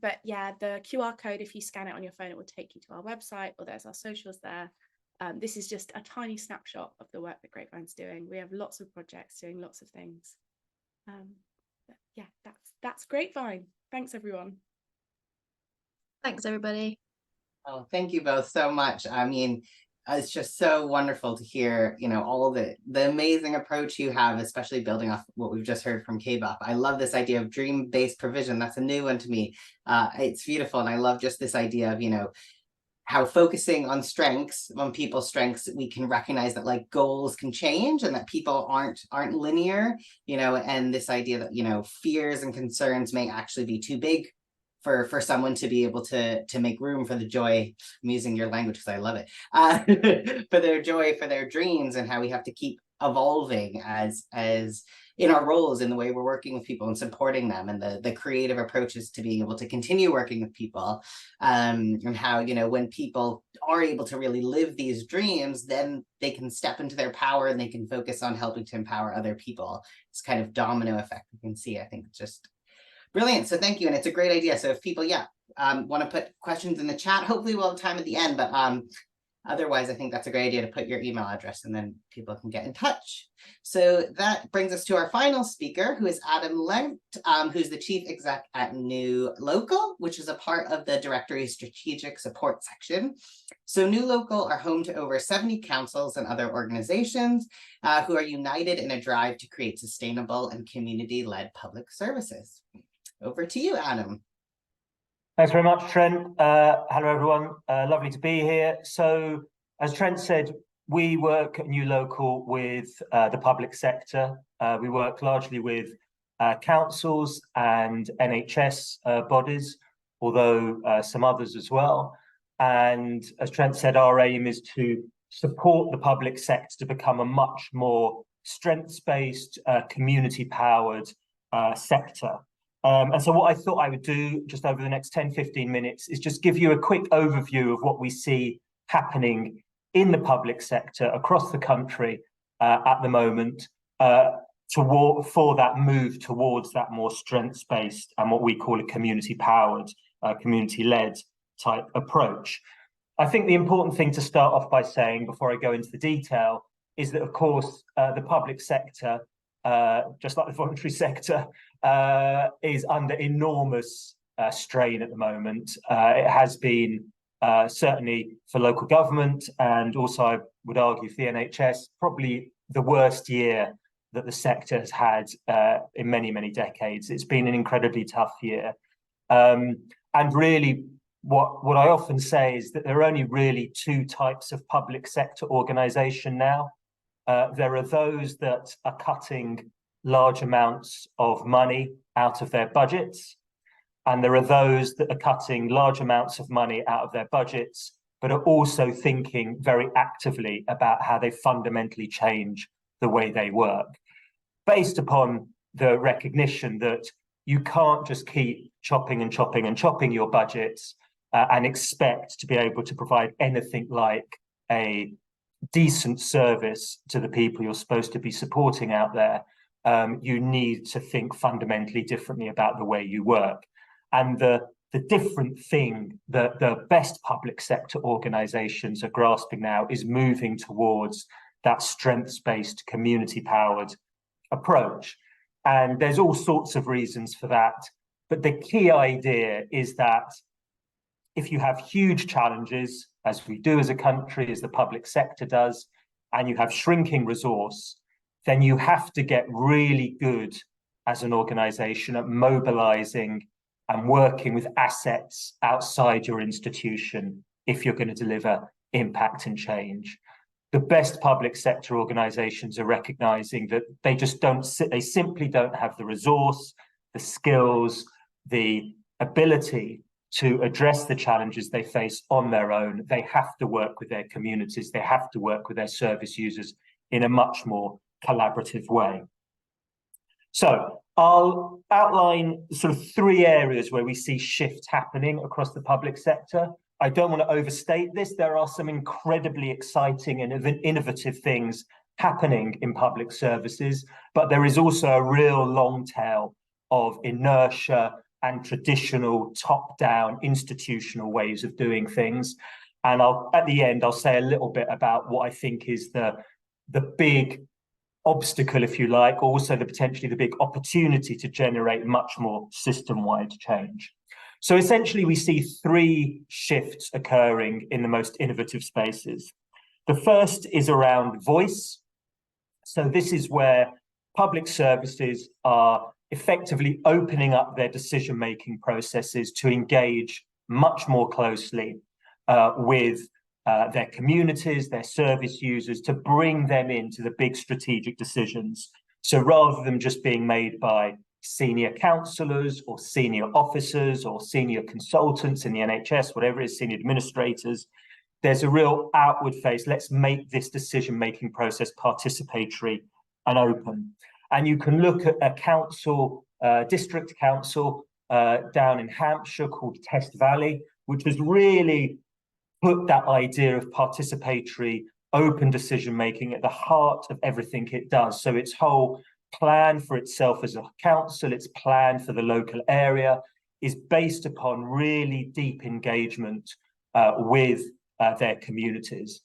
But yeah, the QR code, if you scan it on your phone, it will take you to our website, or there's our socials there. This is just a tiny snapshot of the work that Grapevine's doing. We have lots of projects doing lots of things. But yeah, that's Grapevine. Thanks, everyone. Thanks, everybody. Oh, thank you both so much. I mean, it's just so wonderful to hear, you know, all the amazing approach you have, especially building off what we've just heard from KBOP. I love this idea of dream-based provision. That's a new one to me. It's beautiful. And I love just this idea of, you know, how focusing on strengths, on people's strengths, we can recognize that like goals can change and that people aren't linear, you know, and this idea that, you know, fears and concerns may actually be too big for someone to be able to make room for the joy. I'm using your language because I love it, for their joy, for their dreams, and how we have to keep evolving as in our roles, in the way we're working with people and supporting them, and the creative approaches to being able to continue working with people, and how, you know, when people are able to really live these dreams, then they can step into their power and they can focus on helping to empower other people. It's kind of domino effect we can see. I think it's just brilliant. So thank you. And it's a great idea. So if people, want to put questions in the chat, hopefully we'll have time at the end, but otherwise I think that's a great idea to put your email address and then people can get in touch. So that brings us to our final speaker, who is Adam Lent, who's the chief exec at New Local, which is a part of the directory's strategic support section. So New Local are home to over 70 councils and other organizations who are united in a drive to create sustainable and community-led public services. Over to you, Adam. Thanks very much, Trent. Hello, everyone. Lovely to be here. So, as Trent said, we work at New Local with the public sector. We work largely with councils and NHS bodies, although some others as well. And as Trent said, our aim is to support the public sector to become a much more strengths-based, community-powered sector. And so what I thought I would do just over the next 10-15 minutes is just give you a quick overview of what we see happening in the public sector across the country at the moment for that move towards that more strengths-based and what we call a community-powered, community-led type approach. I think the important thing to start off by saying before I go into the detail is that, of course, the public sector, just like the voluntary sector, is under enormous strain at the moment. It has been certainly for local government, and also I would argue for the NHS, probably the worst year that the sector has had in many, many decades. It's been an incredibly tough year. And really, what I often say is that there are only really two types of public sector organisation now. There are those that are cutting large amounts of money out of their budgets, and there are those that are cutting large amounts of money out of their budgets, but are also thinking very actively about how they fundamentally change the way they work, based upon the recognition that you can't just keep chopping and chopping and chopping your budgets and expect to be able to provide anything like a decent service to the people you're supposed to be supporting out there. You need to think fundamentally differently about the way you work. And the different thing that the best public sector organizations are grasping now is moving towards that strengths-based, community-powered approach. And there's all sorts of reasons for that. But the key idea is that if you have huge challenges, as we do as a country, as the public sector does, and you have shrinking resource, then you have to get really good as an organization at mobilizing and working with assets outside your institution if you're going to deliver impact and change. The best public sector organizations are recognizing that they just they simply don't have the resource, the skills, the ability to address the challenges they face on their own. They have to work with their communities. They have to work with their service users in a much more collaborative way. So I'll outline sort of three areas where we see shifts happening across the public sector. I don't want to overstate this. There are some incredibly exciting and innovative things happening in public services, but there is also a real long tail of inertia and traditional top-down institutional ways of doing things. And at the end, I'll say a little bit about what I think is the big obstacle, if you like, also potentially the big opportunity to generate much more system-wide change. So essentially, we see three shifts occurring in the most innovative spaces. The first is around voice. So this is where public services are effectively opening up their decision-making processes to engage much more closely with their communities, their service users, to bring them into the big strategic decisions. So rather than just being made by senior councillors or senior officers or senior consultants in the NHS, whatever it is, senior administrators, there's a real outward face. Let's make this decision-making process participatory and open. And you can look at a council, district council down in Hampshire called Test Valley, which has really put that idea of participatory, open decision-making at the heart of everything it does. So its whole plan for itself as a council, its plan for the local area is based upon really deep engagement with their communities.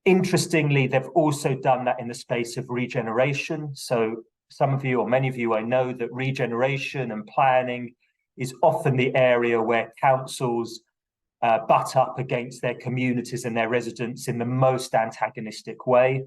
Interestingly, they've also done that in the space of regeneration. So some of you, or many of you, I know that regeneration and planning is often the area where councils butt up against their communities and their residents in the most antagonistic way.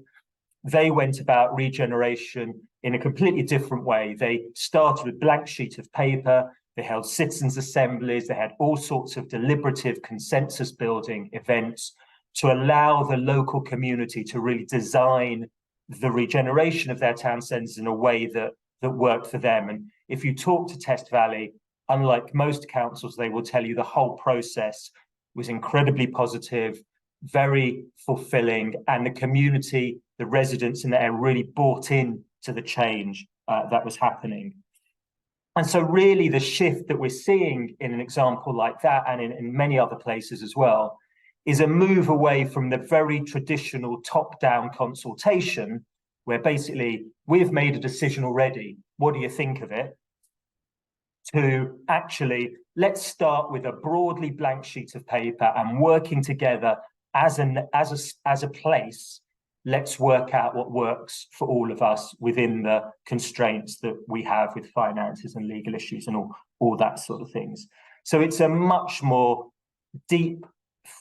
They went about regeneration in a completely different way. They started with a blank sheet of paper. They held citizens' assemblies. They had all sorts of deliberative consensus building events to allow the local community to really design the regeneration of their town centres in a way that worked for them. And if you talk to Test Valley, unlike most councils, they will tell you the whole process was incredibly positive, very fulfilling, and the community, the residents in the area really bought in to the change that was happening. And so really the shift that we're seeing in an example like that, and in many other places as well, is a move away from the very traditional top-down consultation, where basically we've made a decision already, what do you think of it? To actually, let's start with a broadly blank sheet of paper and working together as a place, let's work out what works for all of us within the constraints that we have with finances and legal issues and all that sort of things. So it's a much more deep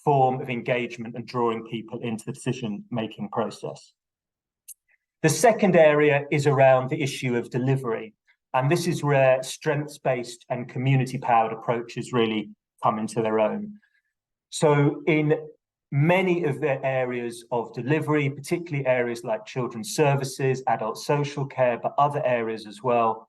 form of engagement and drawing people into the decision-making process. The second area is around the issue of delivery. And this is where strengths-based and community-powered approaches really come into their own. So in many of their areas of delivery, particularly areas like children's services, adult social care, but other areas as well,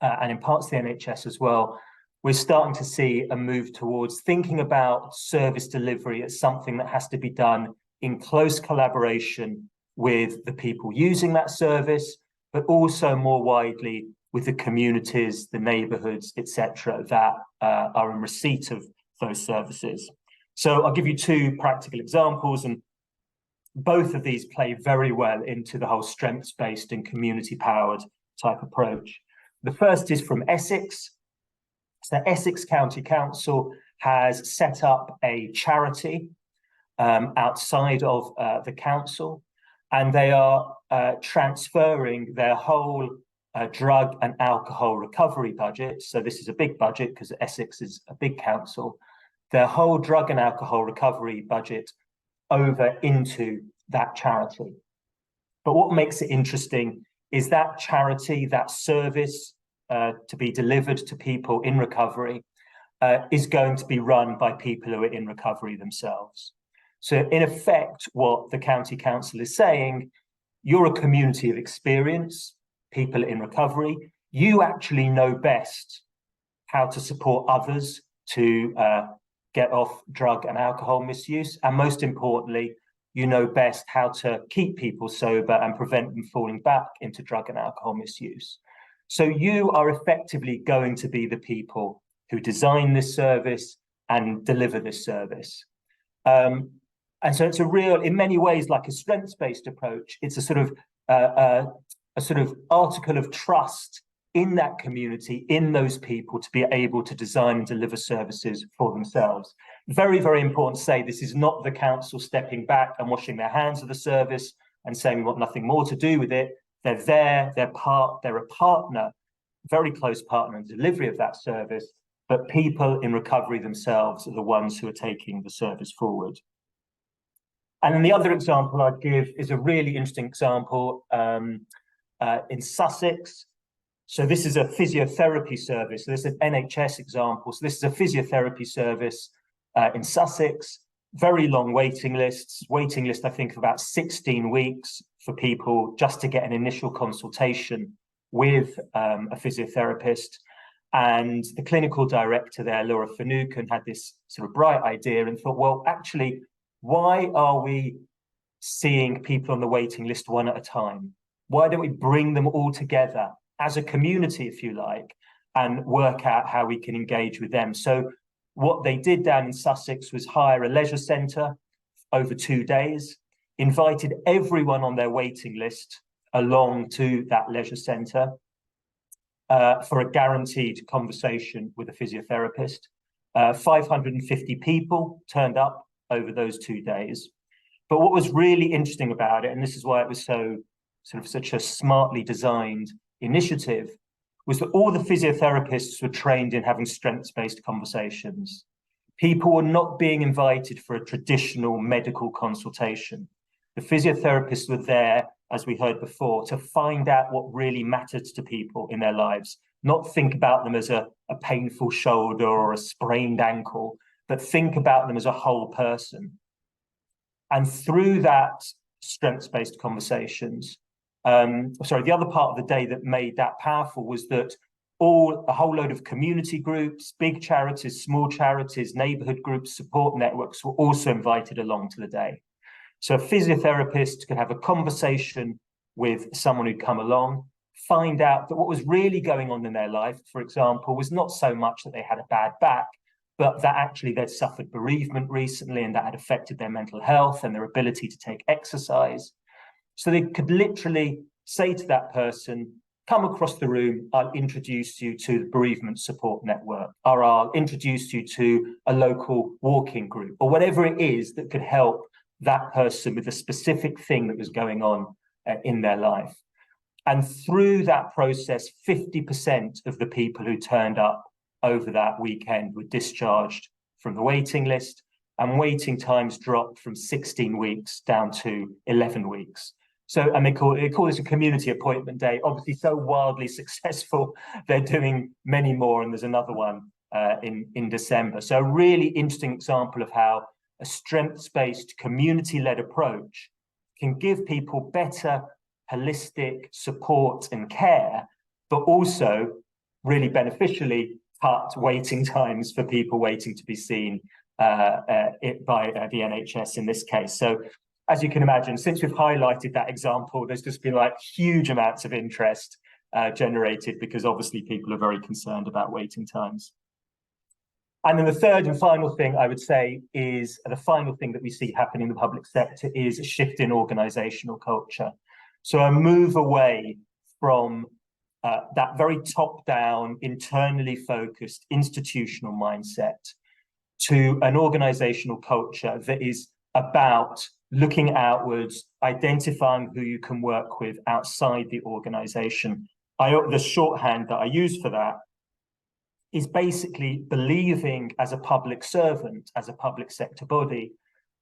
and in parts of the NHS as well, we're starting to see a move towards thinking about service delivery as something that has to be done in close collaboration with the people using that service, but also more widely with the communities, the neighbourhoods, etc., that are in receipt of those services. So I'll give you two practical examples, and both of these play very well into the whole strengths-based and community-powered type approach. The first is from Essex. So Essex County Council has set up a charity outside of the council, and they are transferring their whole drug and alcohol recovery budget. So this is a big budget because Essex is a big council. Their whole drug and alcohol recovery budget over into that charity. But what makes it interesting is that charity, that service to be delivered to people in recovery is going to be run by people who are in recovery themselves. So in effect, what the county council is saying, you're a community of experience, people in recovery, you actually know best how to support others to get off drug and alcohol misuse. And most importantly, you know best how to keep people sober and prevent them falling back into drug and alcohol misuse. So you are effectively going to be the people who design this service and deliver this service. And so it's a real, in many ways, like a strengths-based approach. It's a sort of article of trust in that community, in those people, to be able to design and deliver services for themselves. Very, very important to say, this is not the council stepping back and washing their hands of the service and saying we want nothing more to do with it. They're there, they're a partner, very close partner in the delivery of that service, but people in recovery themselves are the ones who are taking the service forward. And then the other example I'd give is a really interesting example in Sussex. So this is a physiotherapy service. So this is an NHS example. So this is a physiotherapy service in Sussex. Very long waiting lists. Waiting list, I think, of about 16 weeks for people just to get an initial consultation with a physiotherapist. And the clinical director there, Laura Finucane, had this sort of bright idea and thought, well, actually, why are we seeing people on the waiting list one at a time? Why don't we bring them all together as a community, if you like, and work out how we can engage with them? So what they did down in Sussex was hire a leisure centre over 2 days, invited everyone on their waiting list along to that leisure centre for a guaranteed conversation with a physiotherapist. 550 people turned up over those 2 days. But what was really interesting about it, and this is why it was so sort of such a smartly designed initiative, was that all the physiotherapists were trained in having strengths-based conversations. People were not being invited for a traditional medical consultation. The physiotherapists were there, as we heard before, to find out what really matters to people in their lives, not think about them as a painful shoulder or a sprained ankle, but think about them as a whole person. And through that strengths-based conversations, the other part of the day that made that powerful was that a whole load of community groups, big charities, small charities, neighbourhood groups, support networks were also invited along to the day. So a physiotherapist could have a conversation with someone who'd come along, find out that what was really going on in their life, for example, was not so much that they had a bad back, but that actually they'd suffered bereavement recently and that had affected their mental health and their ability to take exercise. So they could literally say to that person, come across the room, I'll introduce you to the bereavement support network, or I'll introduce you to a local walking group, or whatever it is that could help that person with a specific thing that was going on in their life. And through that process, 50% of the people who turned up over that weekend were discharged from the waiting list, and waiting times dropped from 16 weeks down to 11 weeks. So, and they call this a community appointment day, obviously so wildly successful, they're doing many more, and there's another one in December. So a really interesting example of how a strengths-based, community-led approach can give people better holistic support and care, but also really beneficially cut waiting times for people waiting to be seen by the NHS in this case. So as you can imagine, since we've highlighted that example, there's just been like huge amounts of interest generated, because obviously people are very concerned about waiting times. And then the third and final thing I would say is, the final thing that we see happening in the public sector is a shift in organizational culture. So a move away from that very top-down, internally focused institutional mindset to an organizational culture that is about looking outwards, identifying who you can work with outside the organization. The shorthand that I use for that is basically believing as a public servant, as a public sector body,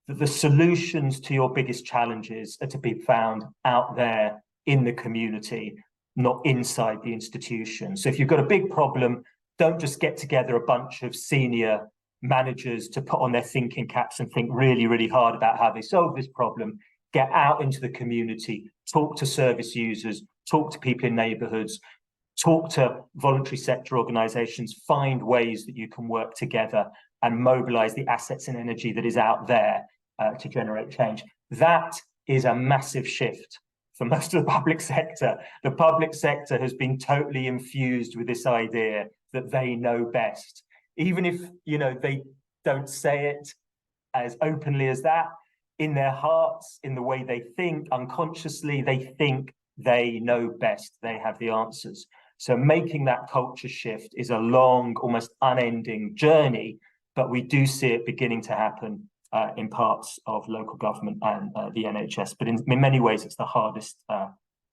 that the solutions to your biggest challenges are to be found out there in the community, not inside the institution. So if you've got a big problem, don't just get together a bunch of senior managers to put on their thinking caps and think really, really hard about how they solve this problem. Get out into the community, talk to service users, talk to people in neighborhoods, talk to voluntary sector organizations, find ways that you can work together and mobilize the assets and energy that is out there to generate change. That is a massive shift for most of the public sector. The public sector has been totally infused with this idea that they know best. Even if, you know, they don't say it as openly as that, in their hearts, in the way they think, unconsciously, they think they know best, they have the answers. So making that culture shift is a long, almost unending journey, but we do see it beginning to happen in parts of local government and the NHS. But in many ways, it's the hardest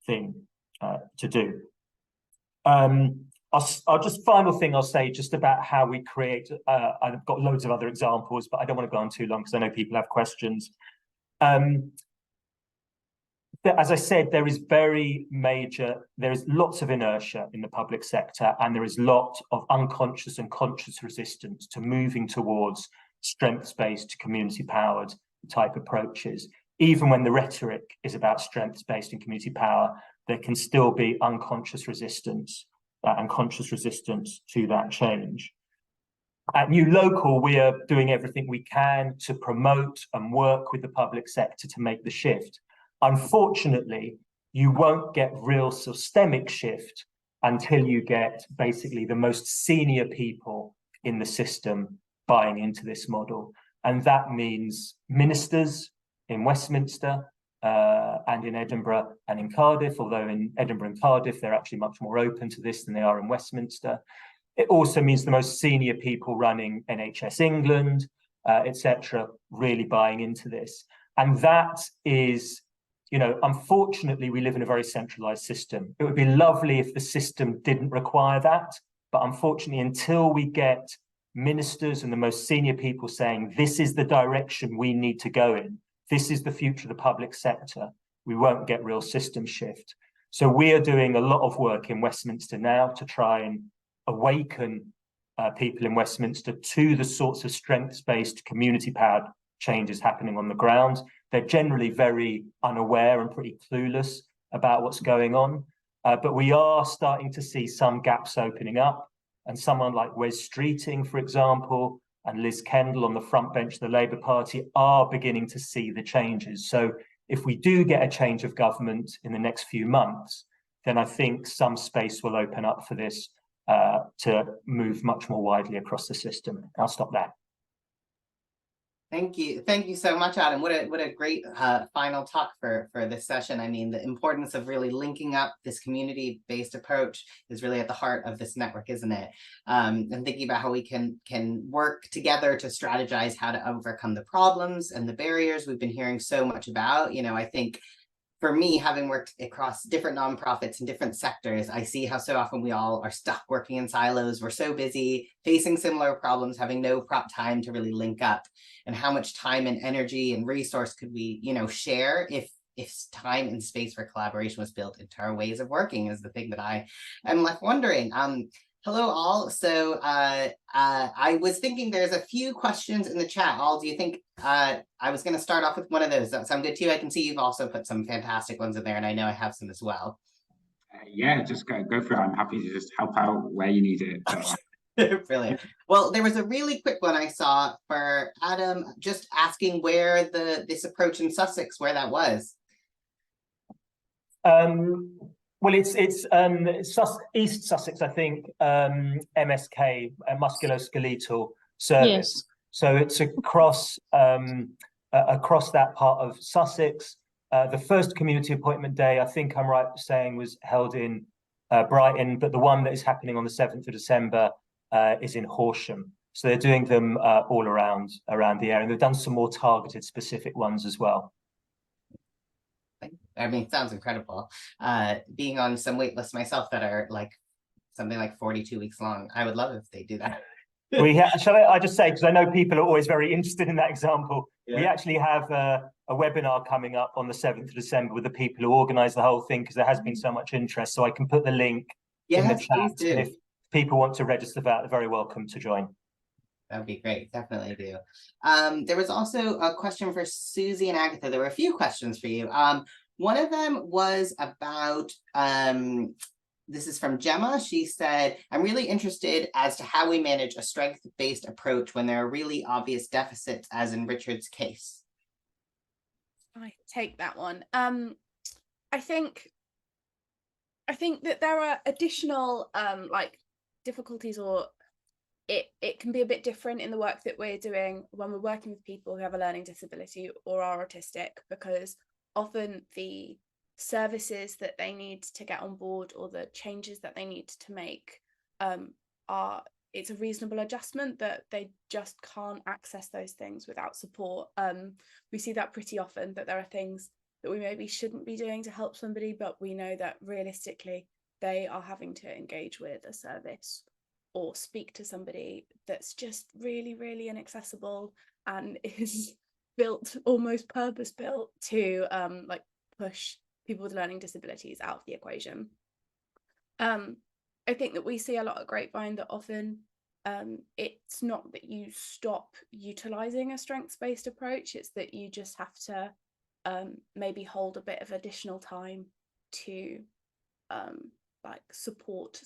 thing to do. I'll just final thing I'll say just about how we create. I've got loads of other examples, but I don't want to go on too long because I know people have questions. As I said, there is lots of inertia in the public sector, and there is a lot of unconscious and conscious resistance to moving towards strengths-based, community-powered type approaches. Even when the rhetoric is about strengths-based and community power, there can still be unconscious resistance and conscious resistance to that change. At New Local, we are doing everything we can to promote and work with the public sector to make the shift. Unfortunately, you won't get real systemic shift until you get basically the most senior people in the system buying into this model. And that means ministers in Westminster and in Edinburgh and in Cardiff, although in Edinburgh and Cardiff, they're actually much more open to this than they are in Westminster. It also means the most senior people running NHS England, etc., really buying into this. And that is, you know, unfortunately, we live in a very centralized system. It would be lovely if the system didn't require that. But unfortunately, until we get ministers and the most senior people saying, this is the direction we need to go in, this is the future of the public sector, we won't get real system shift. So we are doing a lot of work in Westminster now to try and awaken people in Westminster to the sorts of strengths-based, community-powered changes happening on the ground. They're generally very unaware and pretty clueless about what's going on. But we are starting to see some gaps opening up. And someone like Wes Streeting, for example, and Liz Kendall on the front bench of the Labour Party are beginning to see the changes. So if we do get a change of government in the next few months, then I think some space will open up for this to move much more widely across the system. I'll stop there. Thank you so much, Adam. What a great final talk for this session. I mean, the importance of really linking up this community-based approach is really at the heart of this network, isn't it? And thinking about how we can work together to strategize how to overcome the problems and the barriers we've been hearing so much about. You know, I think for me, having worked across different nonprofits in different sectors, I see how so often we all are stuck working in silos. We're so busy facing similar problems, having no time to really link up. And how much time and energy and resource could we, you know, share if time and space for collaboration was built into our ways of working is the thing that I am left wondering. Hello, all. So I was thinking there's a few questions in the chat. All, do you think I was going to start off with one of those? Does that sound good to you? I can see you've also put some fantastic ones in there, and I know I have some as well. Yeah, just go for it. I'm happy to just help out where you need it. But Brilliant. Well, there was a really quick one I saw for Adam, just asking where this approach in Sussex, where that was. Well, it's East Sussex, I think. MSK, musculoskeletal. So Yes. so it's across across that part of Sussex. The first community appointment day, I think I'm right saying, was held in Brighton, but the one that is happening on the 7th of December is in Horsham. So they're doing them all around the area. And they've done some more targeted, specific ones as well. I mean, it sounds incredible. Being on some wait lists myself that are like something like 42 weeks long. I would love if they do that. Shall I just say, because I know people are always very interested in that example, we actually have a webinar coming up on the 7th of December with the people who organise the whole thing, because there has been so much interest. So I can put the link in the chat. And if people want to register for that, they're very welcome to join. That'd be great. Definitely do. There was also a question for Susie and Agatha. There were a few questions for you. One of them was about, this is from Gemma. She said, I'm really interested as to how we manage a strength-based approach when there are really obvious deficits, as in Richard's case. I take that one. I think that there are additional like difficulties, or it can be a bit different in the work that we're doing when we're working with people who have a learning disability or are autistic, because often the services that they need to get on board or the changes that they need to make it's a reasonable adjustment that they just can't access those things without support. We see that pretty often, that there are things that we maybe shouldn't be doing to help somebody, but we know that realistically they are having to engage with a service or speak to somebody that's just really, really inaccessible and is built, almost purpose built to like push people with learning disabilities out of the equation. I think that we see a lot at Grapevine that often it's not that you stop utilizing a strengths-based approach, it's that you just have to maybe hold a bit of additional time to like support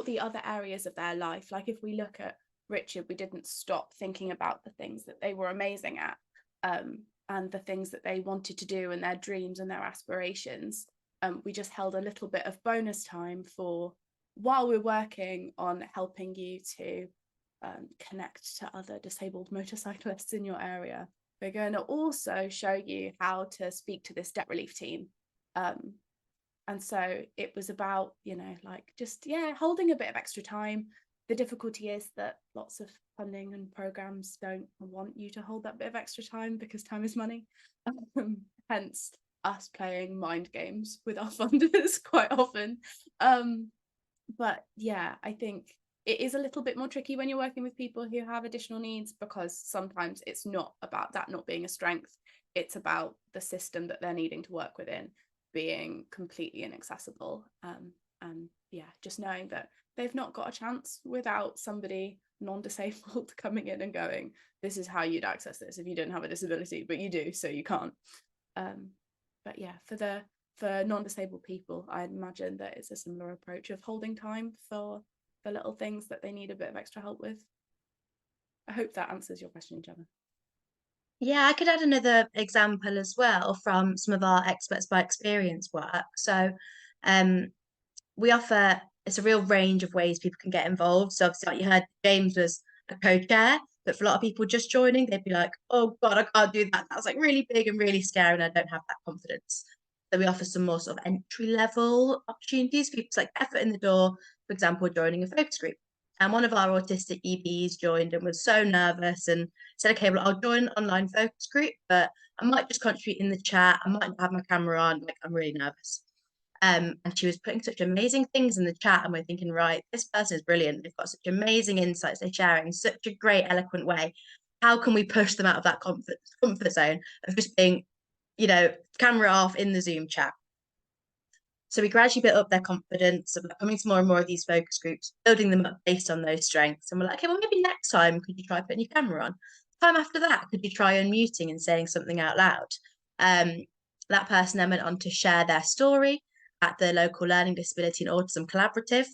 the other areas of their life. Like if we look at Richard, we didn't stop thinking about the things that they were amazing at and the things that they wanted to do and their dreams and their aspirations. We just held a little bit of bonus time for while we're working on helping you to connect to other disabled motorcyclists in your area. We're going to also show you how to speak to this debt relief team. And so it was about, you know, like just, yeah, holding a bit of extra time. The difficulty is that lots of funding and programs don't want you to hold that bit of extra time because time is money. Hence us playing mind games with our funders quite often. But yeah, I think it is a little bit more tricky when you're working with people who have additional needs, because sometimes it's not about that not being a strength. It's about the system that they're needing to work within being completely inaccessible. And yeah, just knowing that they've not got a chance without somebody non-disabled coming in and going, this is how you'd access this if you didn't have a disability, but you do, so you can't. But yeah, for non-disabled people, I imagine that it's a similar approach of holding time for the little things that they need a bit of extra help with. I hope that answers your question, Gemma. Yeah, I could add another example as well from some of our experts by experience work. So we offer, it's a real range of ways people can get involved. So obviously, like you heard, James was a co-chair, but for a lot of people just joining, they'd be like, oh God, I can't do that. That's like really big and really scary and I don't have that confidence. So we offer some more sort of entry level opportunities for people to like effort in the door, for example, joining a focus group. And one of our autistic EBs joined and was so nervous and said, okay, well, I'll join an online focus group, but I might just contribute in the chat. I might not have my camera on, like I'm really nervous. And she was putting such amazing things in the chat, and we're thinking, right, this person is brilliant. They've got such amazing insights they're sharing in such a great, eloquent way. How can we push them out of that comfort zone of just being, you know, camera off in the Zoom chat? So we gradually built up their confidence of coming to more and more of these focus groups, building them up based on those strengths. And we're like, okay, well, maybe next time could you try putting your camera on? Time after that, could you try unmuting and saying something out loud? That person then went on to share their story at the local Learning Disability and Autism Collaborative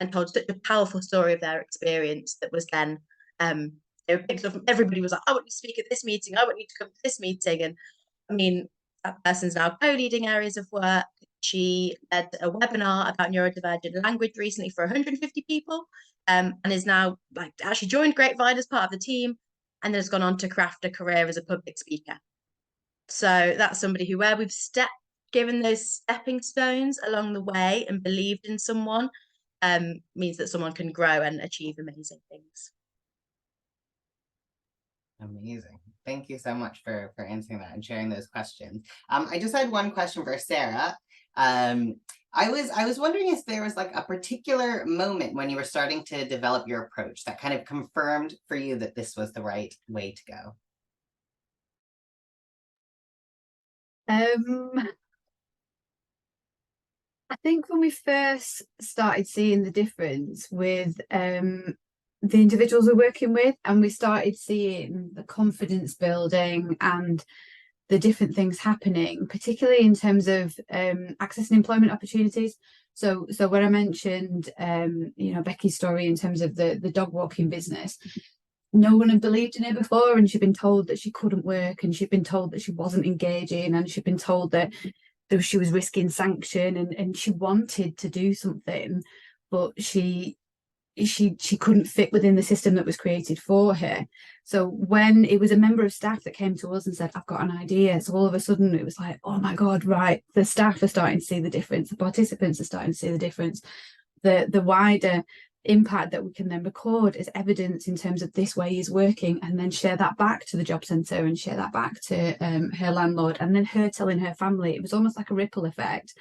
and told such a powerful story of their experience that was then they were picked up from everybody was like, I want you to speak at this meeting, I want you to come to this meeting. And I mean, that person's now co-leading areas of work. She led a webinar about neurodivergent language recently for 150 people, and is now like actually joined Grapevine as part of the team, and then has gone on to craft a career as a public speaker. So that's somebody who, where we've given those stepping stones along the way and believed in someone, means that someone can grow and achieve amazing things. Amazing. Thank you so much for answering that and sharing those questions. I just had one question for Sarah. I was wondering if there was like a particular moment when you were starting to develop your approach that kind of confirmed for you that this was the right way to go. I think when we first started seeing the difference with the individuals we're working with, and we started seeing the confidence building and the different things happening, particularly in terms of accessing employment opportunities. So when I mentioned Becky's story in terms of the dog walking business, no one had believed in her before, and she'd been told that she couldn't work, and she'd been told that she wasn't engaging, and she'd been told that she was risking sanction, and she wanted to do something, but she couldn't fit within the system that was created for her. So when it was a member of staff that came to us and said, I've got an idea, so all of a sudden it was like, oh my God, right, the staff are starting to see the difference, the participants are starting to see the difference, the wider impact that we can then record as evidence in terms of this way is working, and then share that back to the job centre and share that back to her landlord, and then her telling her family. It was almost like a ripple effect,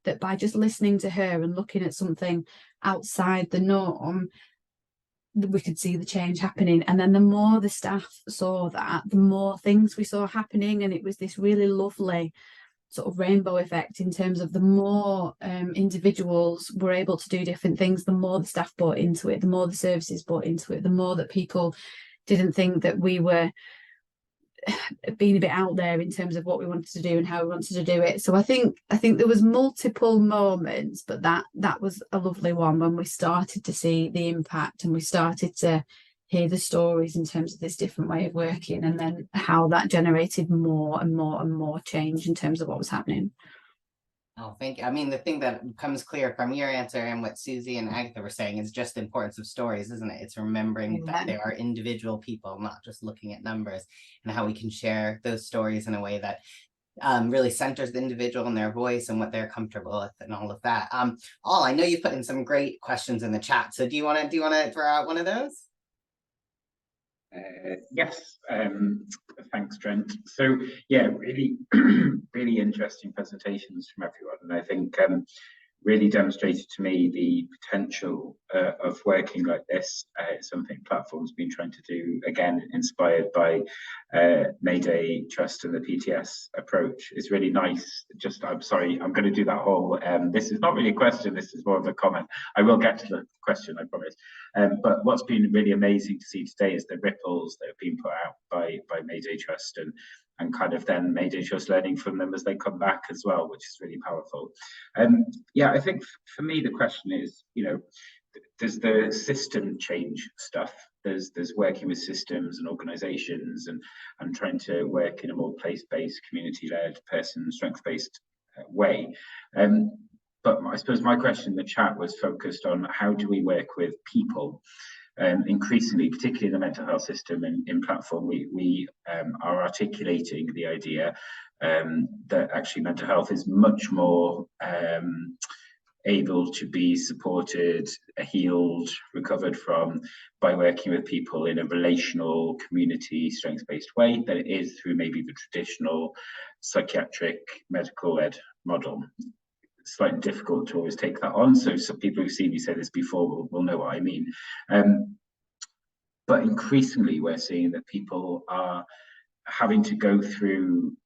that by just listening to her and looking at something outside the norm, we could see the change happening. And then the more the staff saw that, the more things we saw happening, and it was this really lovely sort of rainbow effect in terms of the more individuals were able to do different things, the more the staff bought into it, the more the services bought into it, the more that people didn't think that we were being a bit out there in terms of what we wanted to do and how we wanted to do it. So I think there was multiple moments, but that was a lovely one when we started to see the impact and we started to hear the stories in terms of this different way of working, and then how that generated more and more and more change in terms of what was happening. Oh, thank you. I mean, the thing that comes clear from your answer and what Susie and Agatha were saying is just the importance of stories, isn't it? It's remembering that they are individual people, not just looking at numbers, and how we can share those stories in a way that really centers the individual and their voice and what they're comfortable with and all of that. I know you put in some great questions in the chat. So do you want to throw out one of those? Yes, thanks, Trent. So yeah, really, really interesting presentations from everyone, and I think really demonstrated to me the potential of working like this. It's something Platform's been trying to do, again, inspired by Mayday Trust and the PTS approach. It's really nice. I'm sorry, I'm going to do that whole, this is not really a question, this is more of a comment. I will get to the question, I promise. But what's been really amazing to see today is the ripples that have been put out by Mayday Trust, and kind of then Mayday Trust learning from them as they come back as well, which is really powerful. Yeah, I think for me the question is, there's the system change stuff. There's working with systems and organisations and trying to work in a more place-based, community-led, person strength-based way. But I suppose my question in the chat was focused on how do we work with people? Increasingly, particularly in the mental health system in Platform, we are articulating the idea that actually mental health is much more able to be supported, healed, recovered from by working with people in a relational, community, strengths-based way than it is through maybe the traditional psychiatric medical-led model. It's slightly difficult to always take that on, so some people who've seen me say this before will know what I mean. But increasingly we're seeing that people are having to go through,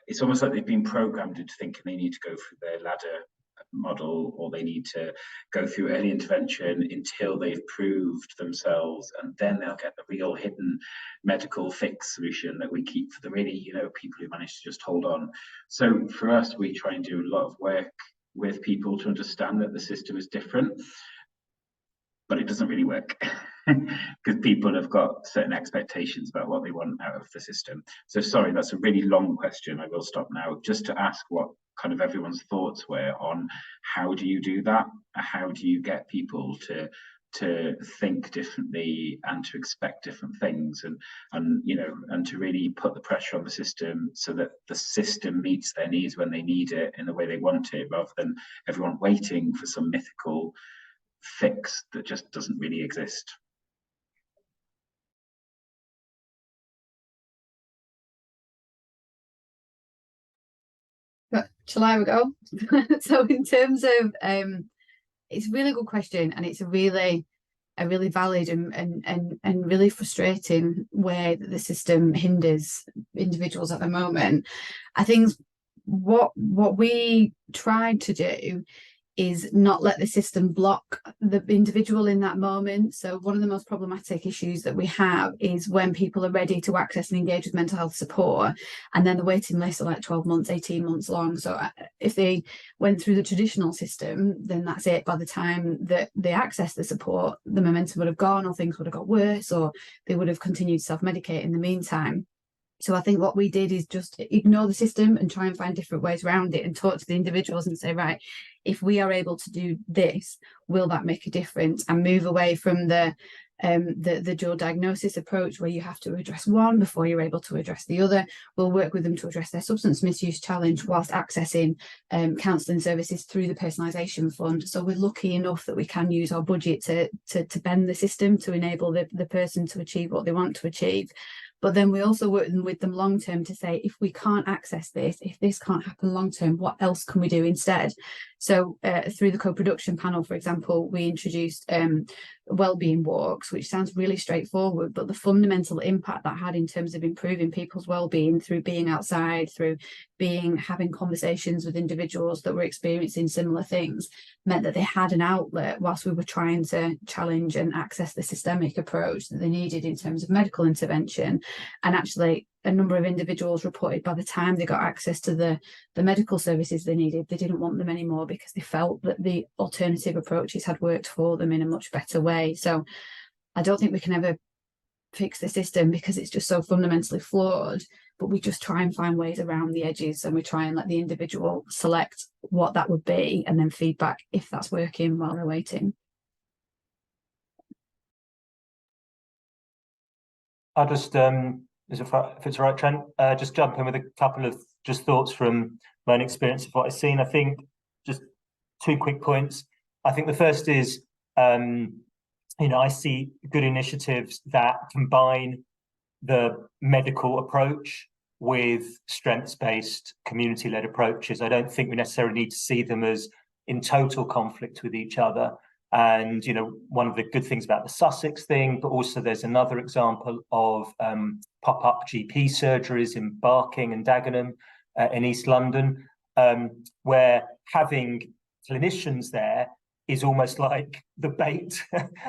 it's almost like they've been programmed into thinking they need to go through their ladder model, or they need to go through early intervention until they've proved themselves, and then they'll get the real hidden medical fix solution that we keep for the really, people who manage to just hold on. So for us, we try and do a lot of work with people to understand that the system is different, but it doesn't really work because people have got certain expectations about what they want out of the system. So sorry, that's a really long question. I will stop now just to ask what kind of everyone's thoughts were on how do you do that? How do you get people to think differently and to expect different things, and to really put the pressure on the system so that the system meets their needs when they need it in the way they want it, rather than everyone waiting for some mythical fix that just doesn't really exist. Shall I go? So in terms of it's a really good question, and it's a really valid and really frustrating way that the system hinders individuals at the moment. I think what we tried to do is not let the system block the individual in that moment. So one of the most problematic issues that we have is when people are ready to access and engage with mental health support, and then the waiting lists are like 12 months, 18 months long. So if they went through the traditional system, then that's it. By the time that they access the support, the momentum would have gone, or things would have got worse, or they would have continued to self-medicate in the meantime. So I think what we did is just ignore the system and try and find different ways around it, and talk to the individuals and say, right, if we are able to do this, will that make a difference? And move away from the dual diagnosis approach, where you have to address one before you're able to address the other. We'll work with them to address their substance misuse challenge whilst accessing counselling services through the personalisation fund. So we're lucky enough that we can use our budget to bend the system to enable the person to achieve what they want to achieve. But then we also work with them long term to say, if we can't access this, if this can't happen long term, what else can we do instead? So through the co-production panel, for example, we introduced wellbeing walks, which sounds really straightforward, but the fundamental impact that had in terms of improving people's wellbeing through being outside, through having conversations with individuals that were experiencing similar things, meant that they had an outlet whilst we were trying to challenge and access the systemic approach that they needed in terms of medical intervention. And actually, a number of individuals reported by the time they got access to the medical services they needed, they didn't want them anymore because they felt that the alternative approaches had worked for them in a much better way. So I don't think we can ever fix the system because it's just so fundamentally flawed, but we just try and find ways around the edges, and we try and let the individual select what that would be and then feedback if that's working while they're waiting. I'll just if it's all right, Trent, just jump in with a couple of just thoughts from my own experience of what I've seen. I think just 2 quick points. I think the first is, I see good initiatives that combine the medical approach with strengths-based, community-led approaches. I don't think we necessarily need to see them as in total conflict with each other. And, one of the good things about the Sussex thing, but also there's another example of pop-up GP surgeries in Barking and Dagenham in East London, where having clinicians there is almost like the bait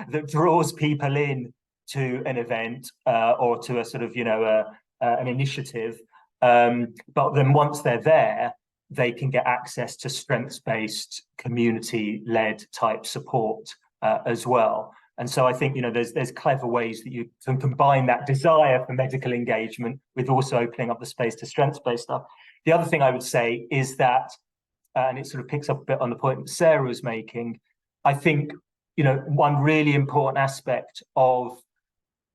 that draws people in to an event or to a sort of, an initiative. But then once they're there, they can get access to strengths-based, community-led type support as well. And so I think, there's clever ways that you can combine that desire for medical engagement with also opening up the space to strengths-based stuff. The other thing I would say is that, and it sort of picks up a bit on the point that Sarah was making, I think, one really important aspect of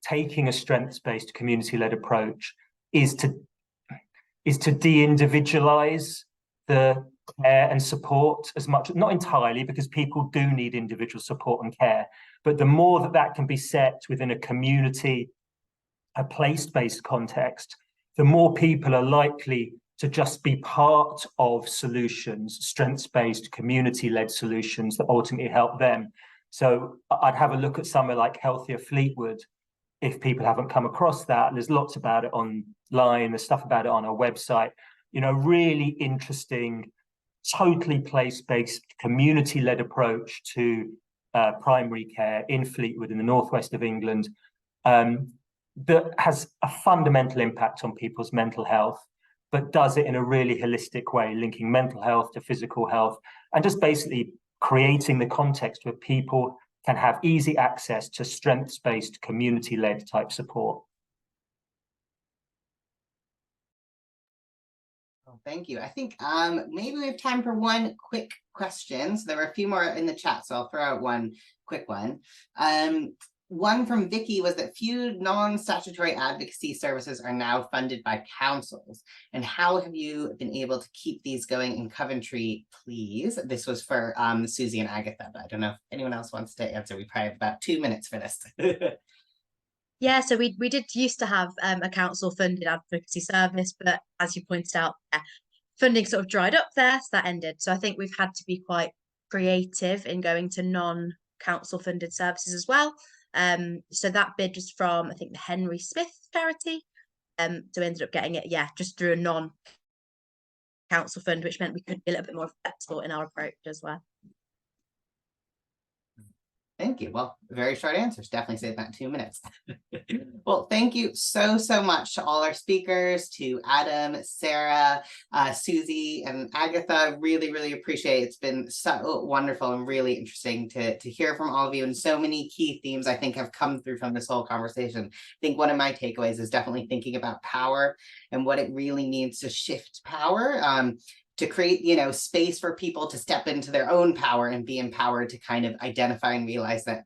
taking a strengths-based, community-led approach is to de-individualize the care and support as much, not entirely, because people do need individual support and care, but the more that can be set within a community, a place-based context, the more people are likely to just be part of solutions, strengths-based, community-led solutions that ultimately help them. So I'd have a look at somewhere like Healthier Fleetwood, if people haven't come across that. There's lots about it online, there's stuff about it on our website, really interesting totally place-based, community-led approach to primary care in Fleetwood in the northwest of England that has a fundamental impact on people's mental health, but does it in a really holistic way, linking mental health to physical health, and just basically creating the context where people can have easy access to strengths-based, community-led type support. Thank you. I think maybe we have time for one quick question. So there were a few more in the chat, so I'll throw out one quick one. One from Vicky was that few non-statutory advocacy services are now funded by councils. And how have you been able to keep these going in Coventry, please? This was for Susie and Agatha, but I don't know if anyone else wants to answer. We probably have about 2 minutes for this. Yeah, so we did used to have a council funded advocacy service, but as you pointed out, funding sort of dried up there, so that ended. So I think we've had to be quite creative in going to non-council funded services as well. So that bid was from, I think, the Henry Smith charity. So we ended up getting it, just through a non-council fund, which meant we could be a little bit more flexible in our approach as well. Thank you. Well, very short answers. Definitely save that 2 minutes. Well, thank you so much to all our speakers, to Adam, Sarah, Susie, and Agatha. Really appreciate it. It's been so wonderful and really interesting to hear from all of you. And so many key themes I think have come through from this whole conversation. I think one of my takeaways is definitely thinking about power and what it really means to shift power. To create, space for people to step into their own power and be empowered to kind of identify and realize that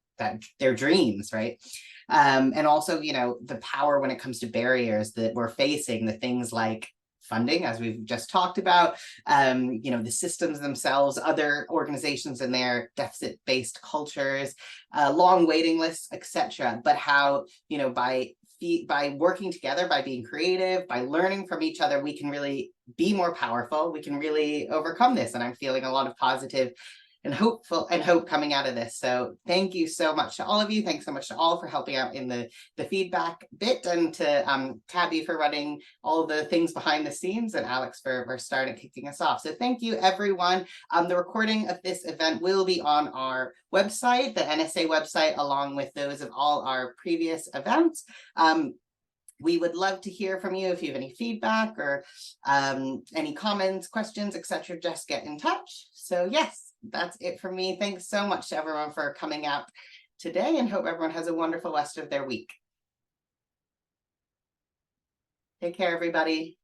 their dreams, right? And also, the power when it comes to barriers that we're facing, the things like funding, as we've just talked about, the systems themselves, other organizations in their deficit-based cultures, long waiting lists, etc. But how, by working together, by being creative, by learning from each other, we can really be more powerful. We can really overcome this. And I'm feeling a lot of positive and hope coming out of this. So thank you so much to all of you. Thanks so much to all for helping out in the feedback bit, and to Tabby for running all the things behind the scenes, and Alex for starting kicking us off. So thank you, everyone. The recording of this event will be on our website, the NSA website, along with those of all our previous events. We would love to hear from you. If you have any feedback or any comments, questions, etc., just get in touch. So yes, that's it for me. Thanks so much to everyone for coming out today, and hope everyone has a wonderful rest of their week. Take care, everybody.